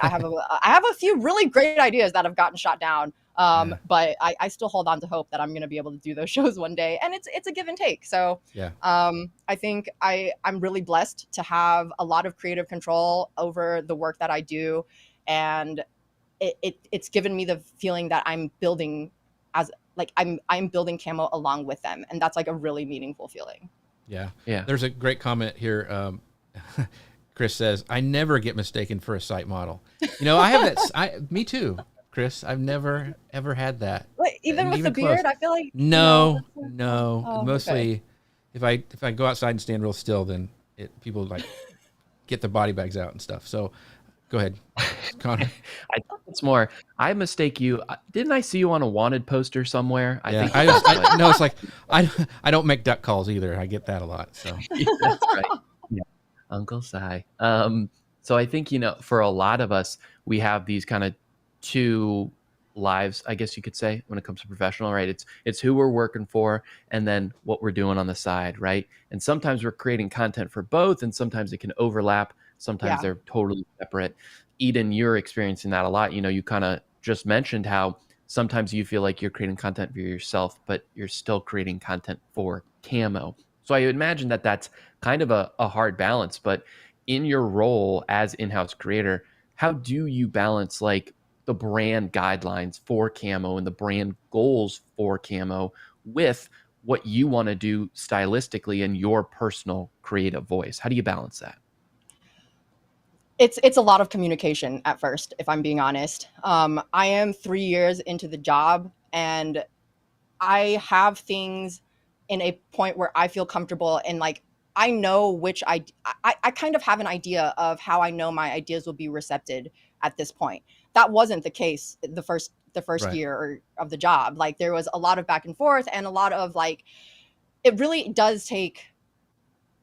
have a few really great ideas that have gotten shot down. But I still hold on to hope that I'm going to be able to do those shows one day, and it's a give and take. So I think I'm really blessed to have a lot of creative control over the work that I do, and it's given me the feeling that I'm building as like I'm building Camo along with them, and that's like a really meaningful feeling. Yeah. There's a great comment here. Chris says, "I never get mistaken for a site model." You know, I have that. Me too. Chris, I've never ever had that. Like, even with the beard, I feel like no. Mostly, okay. if I go outside and stand real still, then people like get their body bags out and stuff. So, go ahead, Connor. I think it's more. I mistake you. Didn't I see you on a wanted poster somewhere? I think no. It's like I don't make duck calls either. I get that a lot. So yeah, that's right. Yeah. Uncle Si. So I think, you know, for a lot of us, we have these kind of two lives, I guess you could say, when it comes to professional, right? It's who we're working for and then what we're doing on the side, right? And sometimes we're creating content for both, and sometimes it can overlap. Sometimes they're totally separate. Eden, you're experiencing that a lot. You know, you kind of just mentioned how sometimes you feel like you're creating content for yourself, but you're still creating content for Camo. So I imagine that that's kind of a hard balance. But in your role as in-house creator, how do you balance like the brand guidelines for Camo and the brand goals for Camo with what you want to do stylistically and your personal creative voice? How do you balance that? It's a lot of communication at first, if I'm being honest. I am 3 years into the job, and I have things in a point where I feel comfortable, and like I know which I kind of have an idea of how I know my ideas will be recepted at this point. That wasn't the case the first year of the job. Like there was a lot of back and forth, and a lot of like, it really does take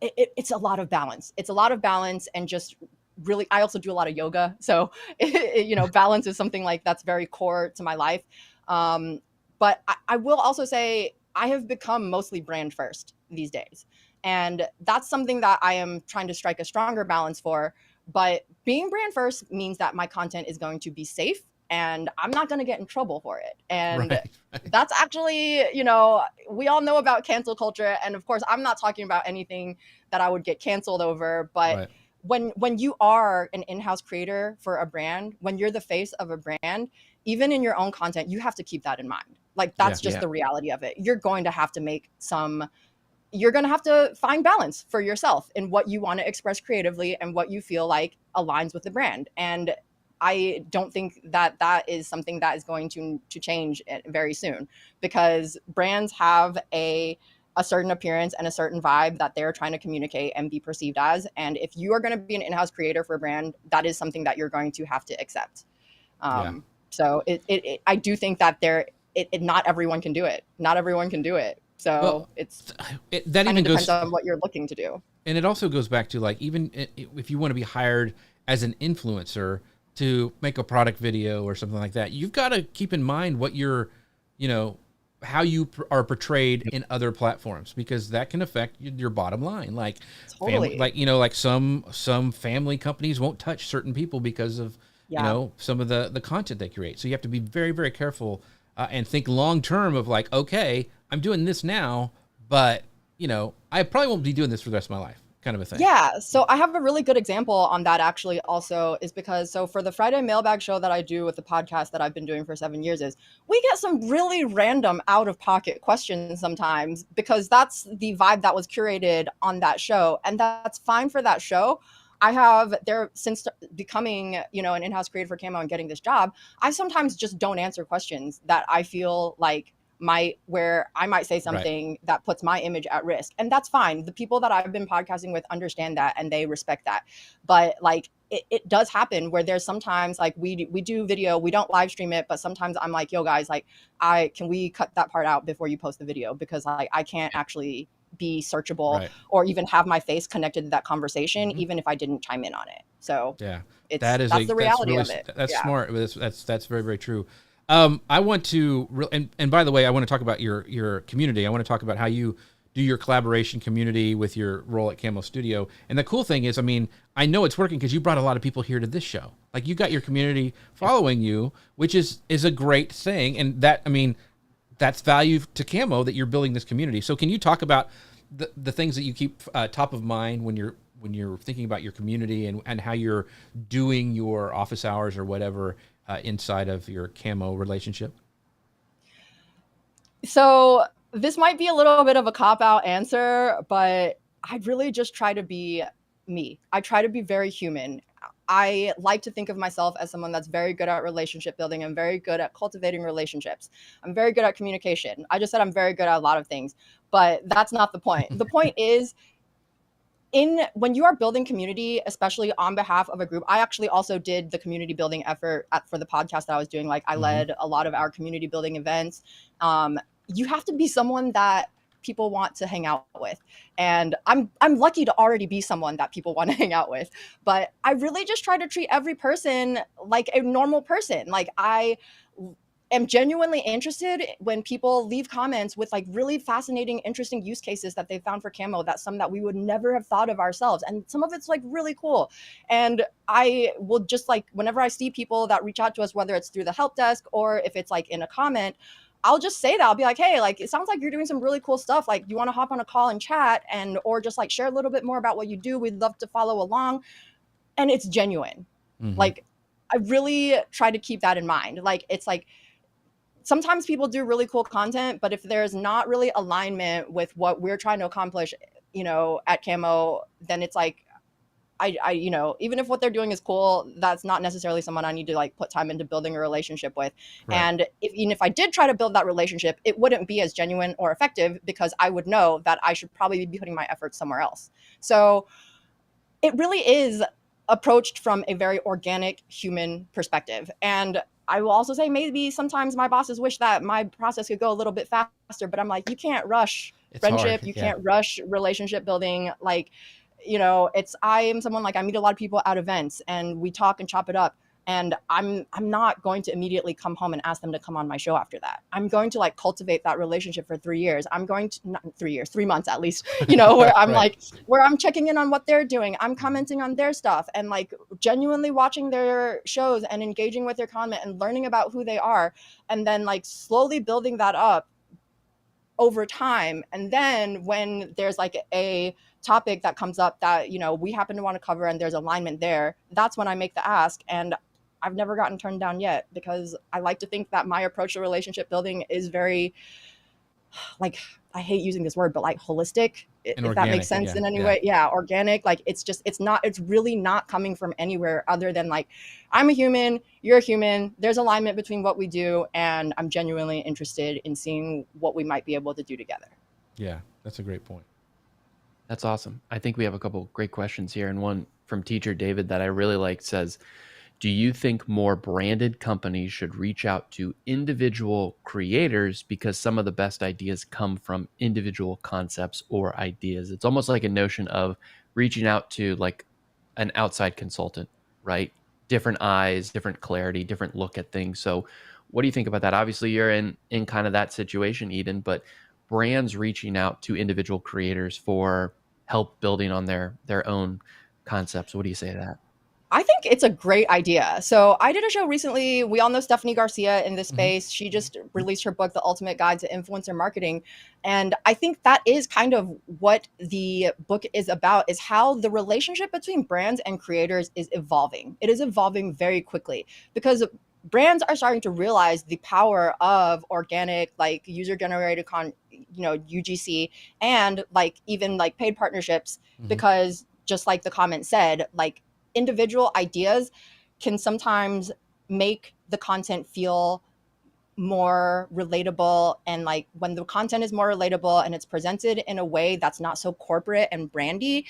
it's a lot of balance. It's a lot of balance, and just really, I also do a lot of yoga. So, you know, balance is something like that's very core to my life. But I will also say I have become mostly brand first these days. And that's something that I am trying to strike a stronger balance for. But being brand first means that my content is going to be safe, and I'm not going to get in trouble for it. And that's actually, you know, we all know about cancel culture. And of course, I'm not talking about anything that I would get canceled over. But when you are an in-house creator for a brand, when you're the face of a brand, even in your own content, you have to keep that in mind. Like that's just the reality of it. You're going to have to you're going to have to find balance for yourself in what you want to express creatively and what you feel like aligns with the brand. And I don't think that that is something that is going to change very soon, because brands have a certain appearance and a certain vibe that they're trying to communicate and be perceived as. And if you are going to be an in-house creator for a brand, that is something that you're going to have to accept. So I do think that not everyone can do it. Not everyone can do it. So that even depends on what you're looking to do. And it also goes back to like, even if you want to be hired as an influencer to make a product video or something like that, you've got to keep in mind what you're, you know, how you are portrayed in other platforms, because that can affect your bottom line. Like, like, you know, like some family companies won't touch certain people because of, you know, some of the content they create. So you have to be very, very careful and think long-term of like, okay, I'm doing this now, but you know, I probably won't be doing this for the rest of my life, kind of a thing. Yeah. So I have a really good example on that actually also, is because, so for the Friday mailbag show that I do with the podcast that I've been doing for 7 years, is we get some really random out of pocket questions sometimes, because that's the vibe that was curated on that show. And that's fine for that show. since becoming, an in-house creator for Camo and getting this job, I sometimes just don't answer questions that I feel like where I might say something that puts my image at risk. And that's fine. The people that I've been podcasting with understand that and they respect that. But like, it does happen where there's sometimes like we do video, we don't live stream it, but sometimes I'm like, yo guys, like can we cut that part out before you post the video? Because like I can't actually be searchable or even have my face connected to that conversation, even if I didn't chime in on it. So that's the reality of it. That's smart. That's very, very true. I want to, and by the way, I want to talk about your community. I want to talk about how you do your collaboration community with your role at Camo Studio. And the cool thing is, I mean, I know it's working because you brought a lot of people here to this show. Like you got your community following you, which is a great thing. And that, I mean, that's value to Camo that you're building this community. So can you talk about the things that you keep top of mind when you're thinking about your community and how you're doing your office hours or whatever inside of your Camo relationship? So this might be a little bit of a cop-out answer, but I really just try to be me. I try to be very human. I like to think of myself as someone that's very good at relationship building and very good at cultivating relationships. I'm very good at communication. I just said I'm very good at a lot of things, but that's not the point. The point is, when you are building community, especially on behalf of a group, I actually also did the community building effort for the podcast that I was doing. Like I led a lot of our community building events. You have to be someone that people want to hang out with. And I'm lucky to already be someone that people want to hang out with. But I really just try to treat every person like a normal person. Like I am genuinely interested when people leave comments with like really fascinating, interesting use cases that they found for Camo, that's some that we would never have thought of ourselves. And some of it's like really cool. And I will just like, whenever I see people that reach out to us, whether it's through the help desk or if it's like in a comment, I'll just say that. I'll be like, hey, like, it sounds like you're doing some really cool stuff. Like, you want to hop on a call and chat or just like share a little bit more about what you do. We'd love to follow along. And it's genuine. Like, I really try to keep that in mind. Like, it's like, sometimes people do really cool content, but if there's not really alignment with what we're trying to accomplish, at Camo, then it's like, I even if what they're doing is cool, that's not necessarily someone I need to like put time into building a relationship with. And even if I did try to build that relationship, it wouldn't be as genuine or effective because I would know that I should probably be putting my efforts somewhere else. So it really is approached from a very organic human perspective. And I will also say maybe sometimes my bosses wish that my process could go a little bit faster, but I'm like, you can't rush friendship. You can't rush relationship building. Like, I am someone like I meet a lot of people at events and we talk and chop it up. And I'm not going to immediately come home and ask them to come on my show after that. I'm going to like cultivate that relationship for 3 years. I'm going to not 3 years, 3 months at least, where I'm like, where I'm checking in on what they're doing. I'm commenting on their stuff and like genuinely watching their shows and engaging with their comment and learning about who they are. And then like slowly building that up over time. And then when there's like a topic that comes up that, we happen to want to cover and there's alignment there, that's when I make the ask. And I've never gotten turned down yet because I like to think that my approach to relationship building is very, like, I hate using this word, but like holistic, if organic, that makes sense in any way. Yeah, organic. Like it's really not coming from anywhere other than like, I'm a human, you're a human, there's alignment between what we do, and I'm genuinely interested in seeing what we might be able to do together. Yeah, that's a great point. That's awesome. I think we have a couple great questions here. And one from Teacher David that I really like says, do you think more branded companies should reach out to individual creators because some of the best ideas come from individual concepts or ideas? It's almost like a notion of reaching out to like an outside consultant, right? Different eyes, different clarity, different look at things. So what do you think about that? Obviously, you're in kind of that situation, Eden, but brands reaching out to individual creators for help building on their own concepts. What do you say to that? I think it's a great idea. So I did a show recently. We all know Stephanie Garcia in this space. She just released her book, The Ultimate Guide to Influencer Marketing. And I think that is kind of what the book is about, is how the relationship between brands and creators is evolving. It is evolving very quickly because brands are starting to realize the power of organic, like user-generated UGC, and like even like paid partnerships, because just like the comment said, like individual ideas can sometimes make the content feel more relatable. And like when the content is more relatable and it's presented in a way that's not so corporate and brandy,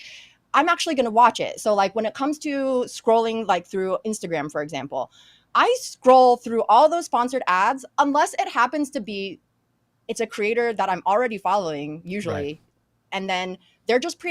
I'm actually going to watch it. So like when it comes to scrolling like through Instagram, for example, I scroll through all those sponsored ads unless it happens to be it's a creator that I'm already following usually. Right. And then they're just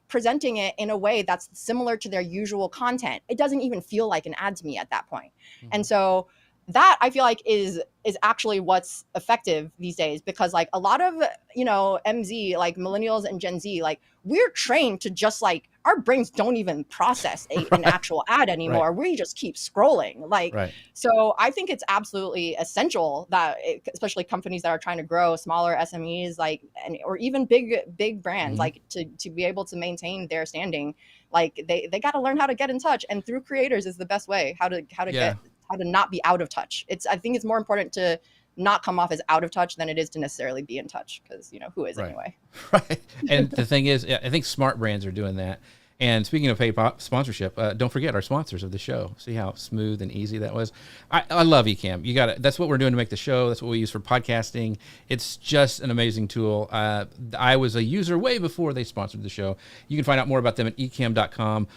presenting it in a way that's similar to their usual content. It doesn't even feel like an ad to me at that point. Mhm. And so that I feel like is actually what's effective these days, because like a lot of, you know, MZ, like millennials and Gen Z, like we're trained to just like our brains don't even process an actual ad anymore. We just keep scrolling. Like, so I think it's absolutely essential that especially companies that are trying to grow, smaller SMEs, like, or even big brands, like to be able to maintain their standing, like they got to learn how to get in touch, and through creators is the best way how to get how to not be out of touch. I think it's more important to not come off as out of touch than it is to necessarily be in touch, because, you know, who is anyway. Right. And the thing is, I think smart brands are doing that. And speaking of paid sponsorship, don't forget our sponsors of the show. See how smooth and easy that was? I love Ecamm. You got it. That's what we're doing to make the show. That's what we use for podcasting. It's just an amazing tool. I was a user way before they sponsored the show. You can find out more about them at ecamm.com/Jeff.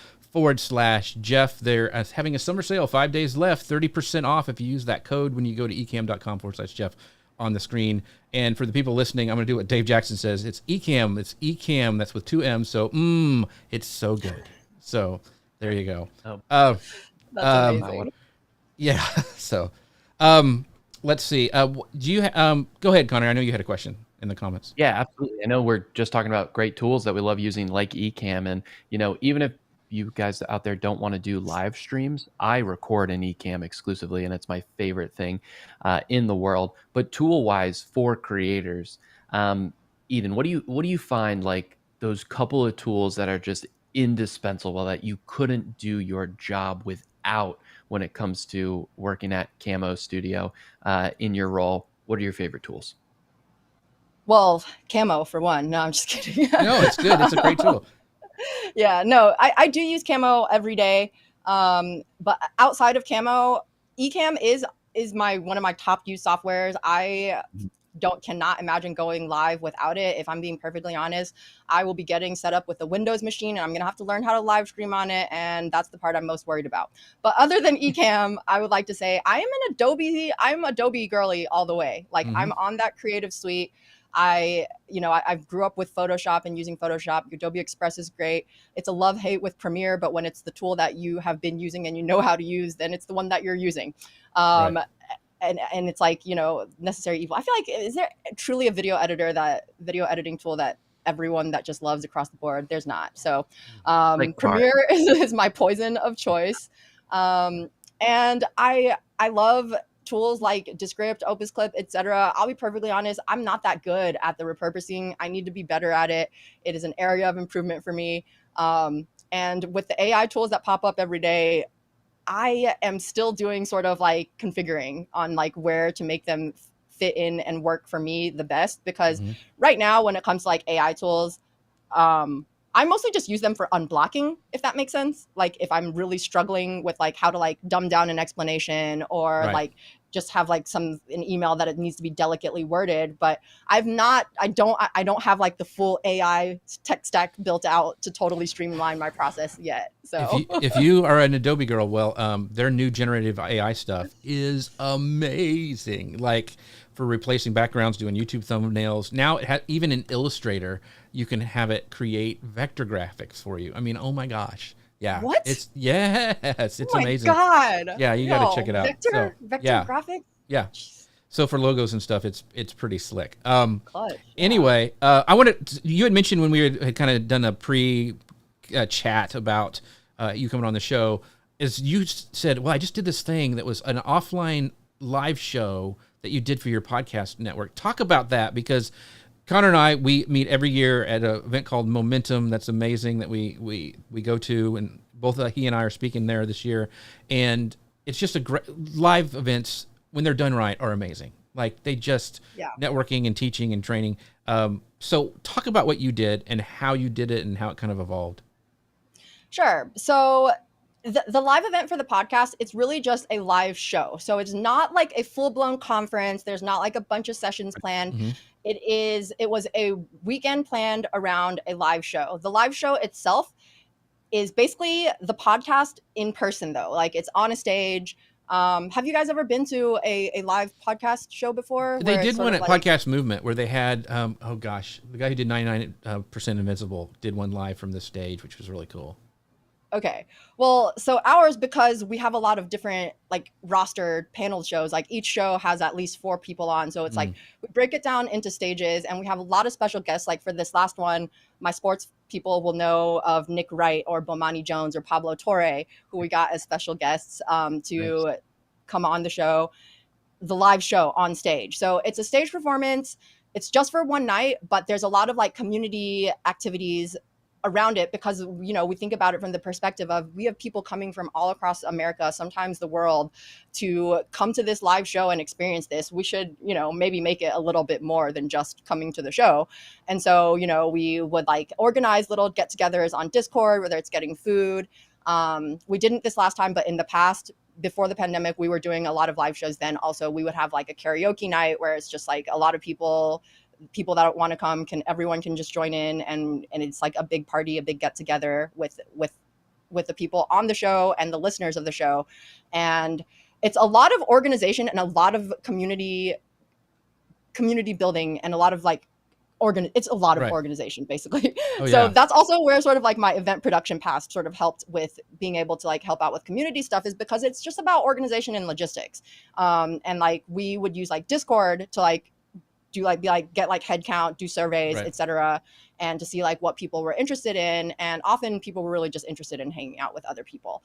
They're having a summer sale, 5 days left, 30% off if you use that code when you go to ecamm.com/Jeff on the screen. And for the people listening, I'm going to do what Dave Jackson says. It's Ecamm. It's Ecamm. That's with 2 M's. So, it's so good. So there you go. That's amazing. Yeah. So, let's see. Do you, go ahead, Connor. I know you had a question in the comments. Yeah, absolutely. I know we're just talking about great tools that we love using, like Ecamm. And, you know, even if you guys out there don't want to do live streams, I record in Ecamm exclusively, and it's my favorite thing in the world. But tool wise for creators, Eden, what do you find like those couple of tools that are just indispensable that you couldn't do your job without when it comes to working at Camo Studio in your role? What are your favorite tools? Well, Camo for one. No, I'm just kidding. No, it's good. It's a great tool. Yeah, no, I do use Camo every day. But outside of Camo, Ecamm is one of my top used softwares. I cannot imagine going live without it. If I'm being perfectly honest, I will be getting set up with a Windows machine, and I'm gonna have to learn how to live stream on it, and that's the part I'm most worried about. But other than Ecamm, I would like to say I'm Adobe girly all the way. Like I'm on that creative suite. I grew up with Photoshop and using Photoshop. Adobe Express is great. It's a love-hate with Premiere, but when it's the tool that you have been using and you know how to use, then it's the one that you're using. And it's like, you know, necessary evil. I feel like, is there truly a video editing tool that everyone that just loves across the board? There's not. So Premiere is my poison of choice. And I love tools like Descript, Opus Clip, etc. I'll be perfectly honest, I'm not that good at the repurposing. I need to be better at it. It is an area of improvement for me. And with the AI tools that pop up every day, I am still doing sort of like configuring on like where to make them fit in and work for me the best. Because right now, when it comes to like AI tools, I mostly just use them for unblocking, if that makes sense. Like if I'm really struggling with like how to like dumb down an explanation, or like just have like an email that it needs to be delicately worded. But I don't have like the full AI tech stack built out to totally streamline my process yet. So if you are an Adobe girl, well, their new generative AI stuff is amazing. Like for replacing backgrounds, doing YouTube thumbnails. Now it has even in Illustrator, you can have it create vector graphics for you. I mean, oh my gosh. Yeah. What? It's amazing. Oh my God. Yeah, you got to check it out. Vector graphics? Yeah. So for logos and stuff, it's pretty slick. Clutch, anyway, you had mentioned when we had kind of done a pre-chat about you coming on the show, is you said, well, I just did this thing that was an offline live show that you did for your podcast network. Talk about that, because Connor and I, we meet every year at an event called Momentum. That's amazing that we go to, and both he and I are speaking there this year. And it's just a great live events, when they're done right, are amazing. Like they just networking and teaching and training. So talk about what you did and how you did it and how it kind of evolved. Sure. So the live event for the podcast, it's really just a live show. So it's not like a full-blown conference. There's not like a bunch of sessions planned. Mm-hmm. It was a weekend planned around a live show. The live show itself is basically the podcast in person though. Like it's on a stage. Have you guys ever been to a live podcast show before? They did one at Podcast Movement where they had, oh gosh, the guy who did 99% Invincible did one live from the stage, which was really cool. Okay. Well, so ours, because we have a lot of different like rostered panel shows, like each show has at least 4 people on. So it's like we break it down into stages and we have a lot of special guests. Like for this last one, my sports people will know of Nick Wright or Bomani Jones or Pablo Torre, who we got as special guests to come on the show, the live show on stage. So it's a stage performance. It's just for one night, but there's a lot of like community activities around it because, you know, we think about it from the perspective of we have people coming from all across America, sometimes the world, to come to this live show and experience this. We should, you know, maybe make it a little bit more than just coming to the show. And so, you know, we would like organize little get-togethers on Discord, whether it's getting food. We didn't this last time, but in the past, before the pandemic, we were doing a lot of live shows. Then also we would have like a karaoke night where it's just like a lot of people that want to come everyone can just join in, and it's like a big party, a big get together with the people on the show and the listeners of the show. And it's a lot of organization and a lot of community building and a lot of like it's a lot of organization basically. So that's also where sort of like my event production past sort of helped with being able to like help out with community stuff, is because it's just about organization and logistics. And like we would use like Discord to like get like head count, do surveys, etc., and to see like what people were interested in. And often people were really just interested in hanging out with other people.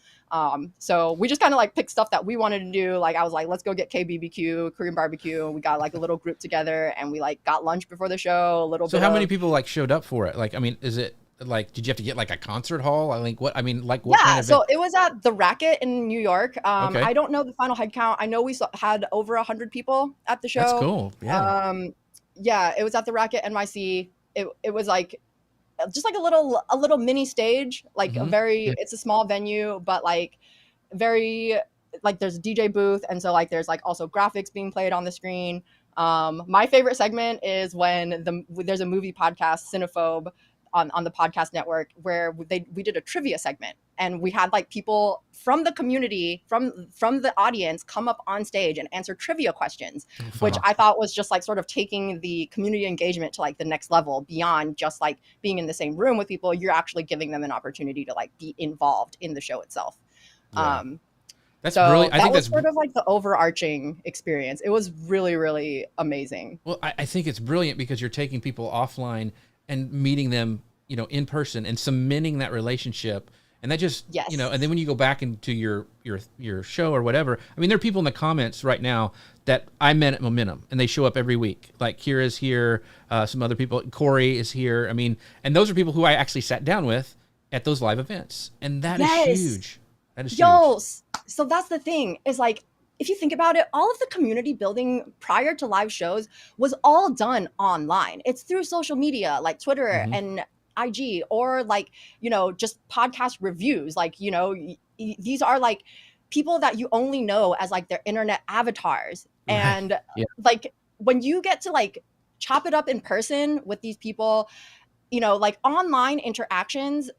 So we just kind of like picked stuff that we wanted to do. Like I was like, let's go get KBBQ, Korean barbecue. And we got like a little group together and we like got lunch before the show a little bit. So how many people like showed up for it? Like, I mean, is it like, did you have to get like a concert hall? I think what kind of so it was at the Racket in New York. I don't know the final head count. I know we had over 100 people at the show. That's cool. Yeah. It was at the Racket NYC. It was like just like a little mini stage, like it's a small venue, but like very like there's a DJ booth, and so like there's like also graphics being played on the screen. My favorite segment is when there's a movie podcast, Cinephobe, on the podcast network, where we did a trivia segment, and we had like people from the community, from the audience, come up on stage and answer trivia questions, which I thought was just like sort of taking the community engagement to like the next level beyond just like being in the same room with people. You're actually giving them an opportunity to like be involved in the show itself. That's brilliant. I think that's that's sort of like the overarching experience. It was really, really amazing. Well, I think it's brilliant because you're taking people offline and meeting them, you know, in person and cementing that relationship. And that just, you know, and then when you go back into your show or whatever, I mean, there are people in the comments right now that I met at Momentum and they show up every week. Like Kira's here, some other people, Corey is here. I mean, and those are people who I actually sat down with at those live events. And that is huge. That is huge. So that's the thing, is like, if you think about it, all of the community building prior to live shows was all done online. It's through social media like Twitter and IG, or like, you know, just podcast reviews. Like, you know, these are like people that you only know as like their internet avatars. And like when you get to like chop it up in person with these people, you know, like online interactions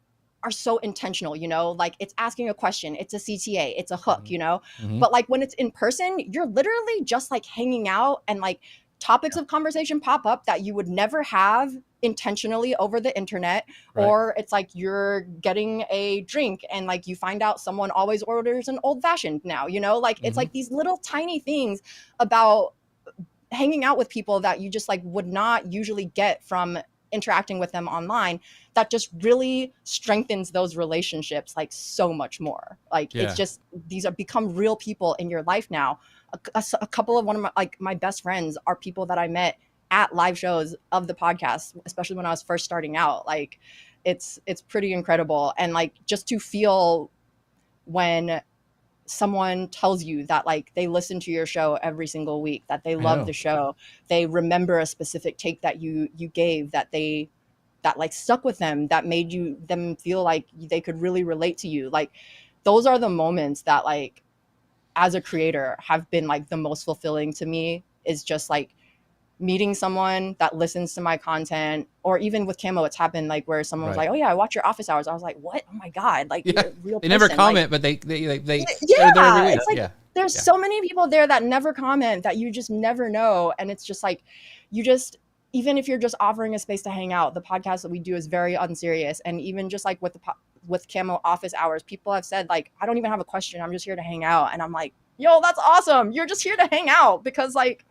are so intentional, you know, like it's asking a question, it's a CTA, it's a hook, you know, but like when it's in person, you're literally just like hanging out, and like topics of conversation pop up that you would never have intentionally over the internet, or it's like you're getting a drink and like you find out someone always orders an old fashioned now, you know, like it's like these little tiny things about hanging out with people that you just like would not usually get from interacting with them online, that just really strengthens those relationships like so much more. Like it's just, these are become real people in your life now. A couple of my best friends are people that I met at live shows of the podcast, especially when I was first starting out. Like it's pretty incredible. And like just to feel when someone tells you that like they listen to your show every single week, that they love the show, they remember a specific take that you gave, that they that like stuck with them, that made them feel like they could really relate to you. Like those are the moments that like as a creator have been like the most fulfilling to me, is just like meeting someone that listens to my content. Or even with Camo, it's happened like where someone was like, oh yeah, I watch your office hours. I was like, what? Oh my God. Like you're a real they person. never comment, like, but they yeah, they're every week. It's like there's so many people there that never comment, that you just never know. And it's just like, you just, even if you're just offering a space to hang out, the podcast that we do is very unserious. And even just like with Camo office hours, people have said like, I don't even have a question, I'm just here to hang out. And I'm like, yo, that's awesome. You're just here to hang out because like,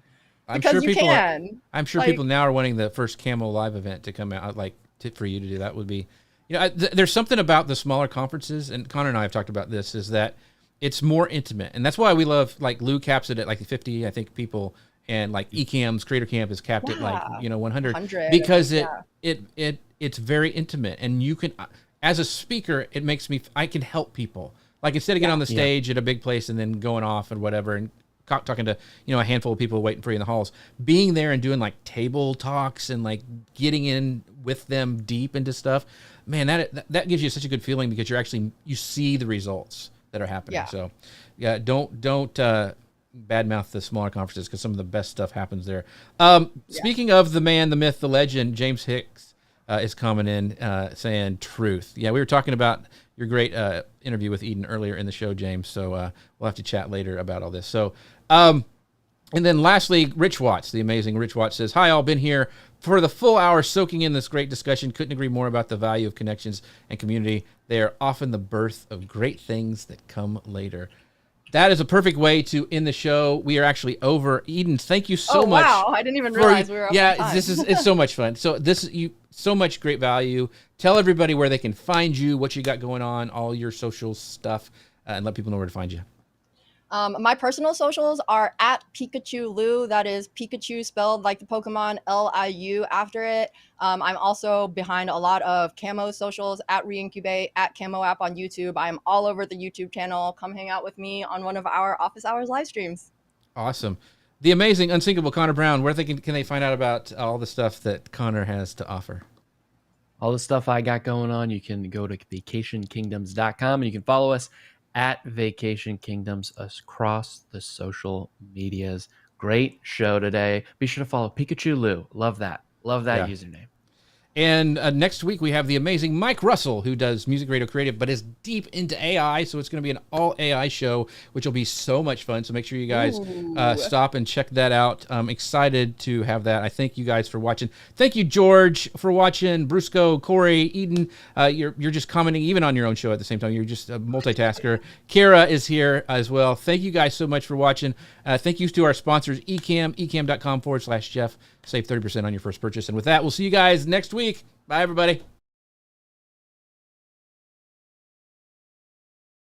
because you can. I'm sure people now are wanting the first Camo live event to come out, like for you to do. That would be, there's something about the smaller conferences, and Connor and I have talked about this, is that it's more intimate. And that's why we love, like Lou caps it at like 50, I think, people, and like Ecamm's Creator Camp is capped at like, 100 because it's very intimate. And you can, as a speaker, it makes me, I can help people. Like instead of getting on the stage at a big place and then going off and whatever, and talking to a handful of people waiting for you in the halls, being there and doing like table talks and like getting in with them deep into stuff, man, that gives you such a good feeling, because you see the results that are happening. So don't badmouth the smaller conferences, because some of the best stuff happens there. Speaking of the man, the myth, the legend, James Hicks is coming in saying truth. We were talking about your great interview with Eden earlier in the show, James. So we'll have to chat later about all this. So, and then lastly, Rich Watts, the amazing Rich Watts, says, hi, all, been here for the full hour soaking in this great discussion. Couldn't agree more about the value of connections and community. They are often the birth of great things that come later. That is a perfect way to end the show. We are actually over. Eden, thank you so much. Wow, I didn't even realize we were over time. It's so much fun. So so much great value. Tell everybody where they can find you, what you got going on, all your social stuff, and let people know where to find you. My personal socials are at Pikachu Lou. That is Pikachu spelled like the Pokemon, Liu after it. I'm also behind a lot of Camo socials, at Reincubate, at Camo app on YouTube. I'm all over the YouTube channel. Come hang out with me on one of our office hours live streams. Awesome. The amazing, unsinkable Connor Brown, where can they find out about all the stuff that Connor has to offer? All the stuff I got going on, you can go to vacationkingdoms.com, and you can follow us at Vacation Kingdoms across the social medias. Great show today. Be sure to follow Pikachu Lou. Love that username. And next week we have the amazing Mike Russell, who does Music Radio Creative, but is deep into AI. So it's going to be an all AI show, which will be so much fun. So make sure you guys stop and check that out. I'm excited to have that. I thank you guys for watching. Thank you, George, for watching. Brusco, Corey, Eden, you're just commenting even on your own show at the same time. You're just a multitasker. Kara is here as well. Thank you guys so much for watching. Thank you to our sponsors, eCam.com/Jeff. Save 30% on your first purchase. And with that, we'll see you guys next week. Bye, everybody.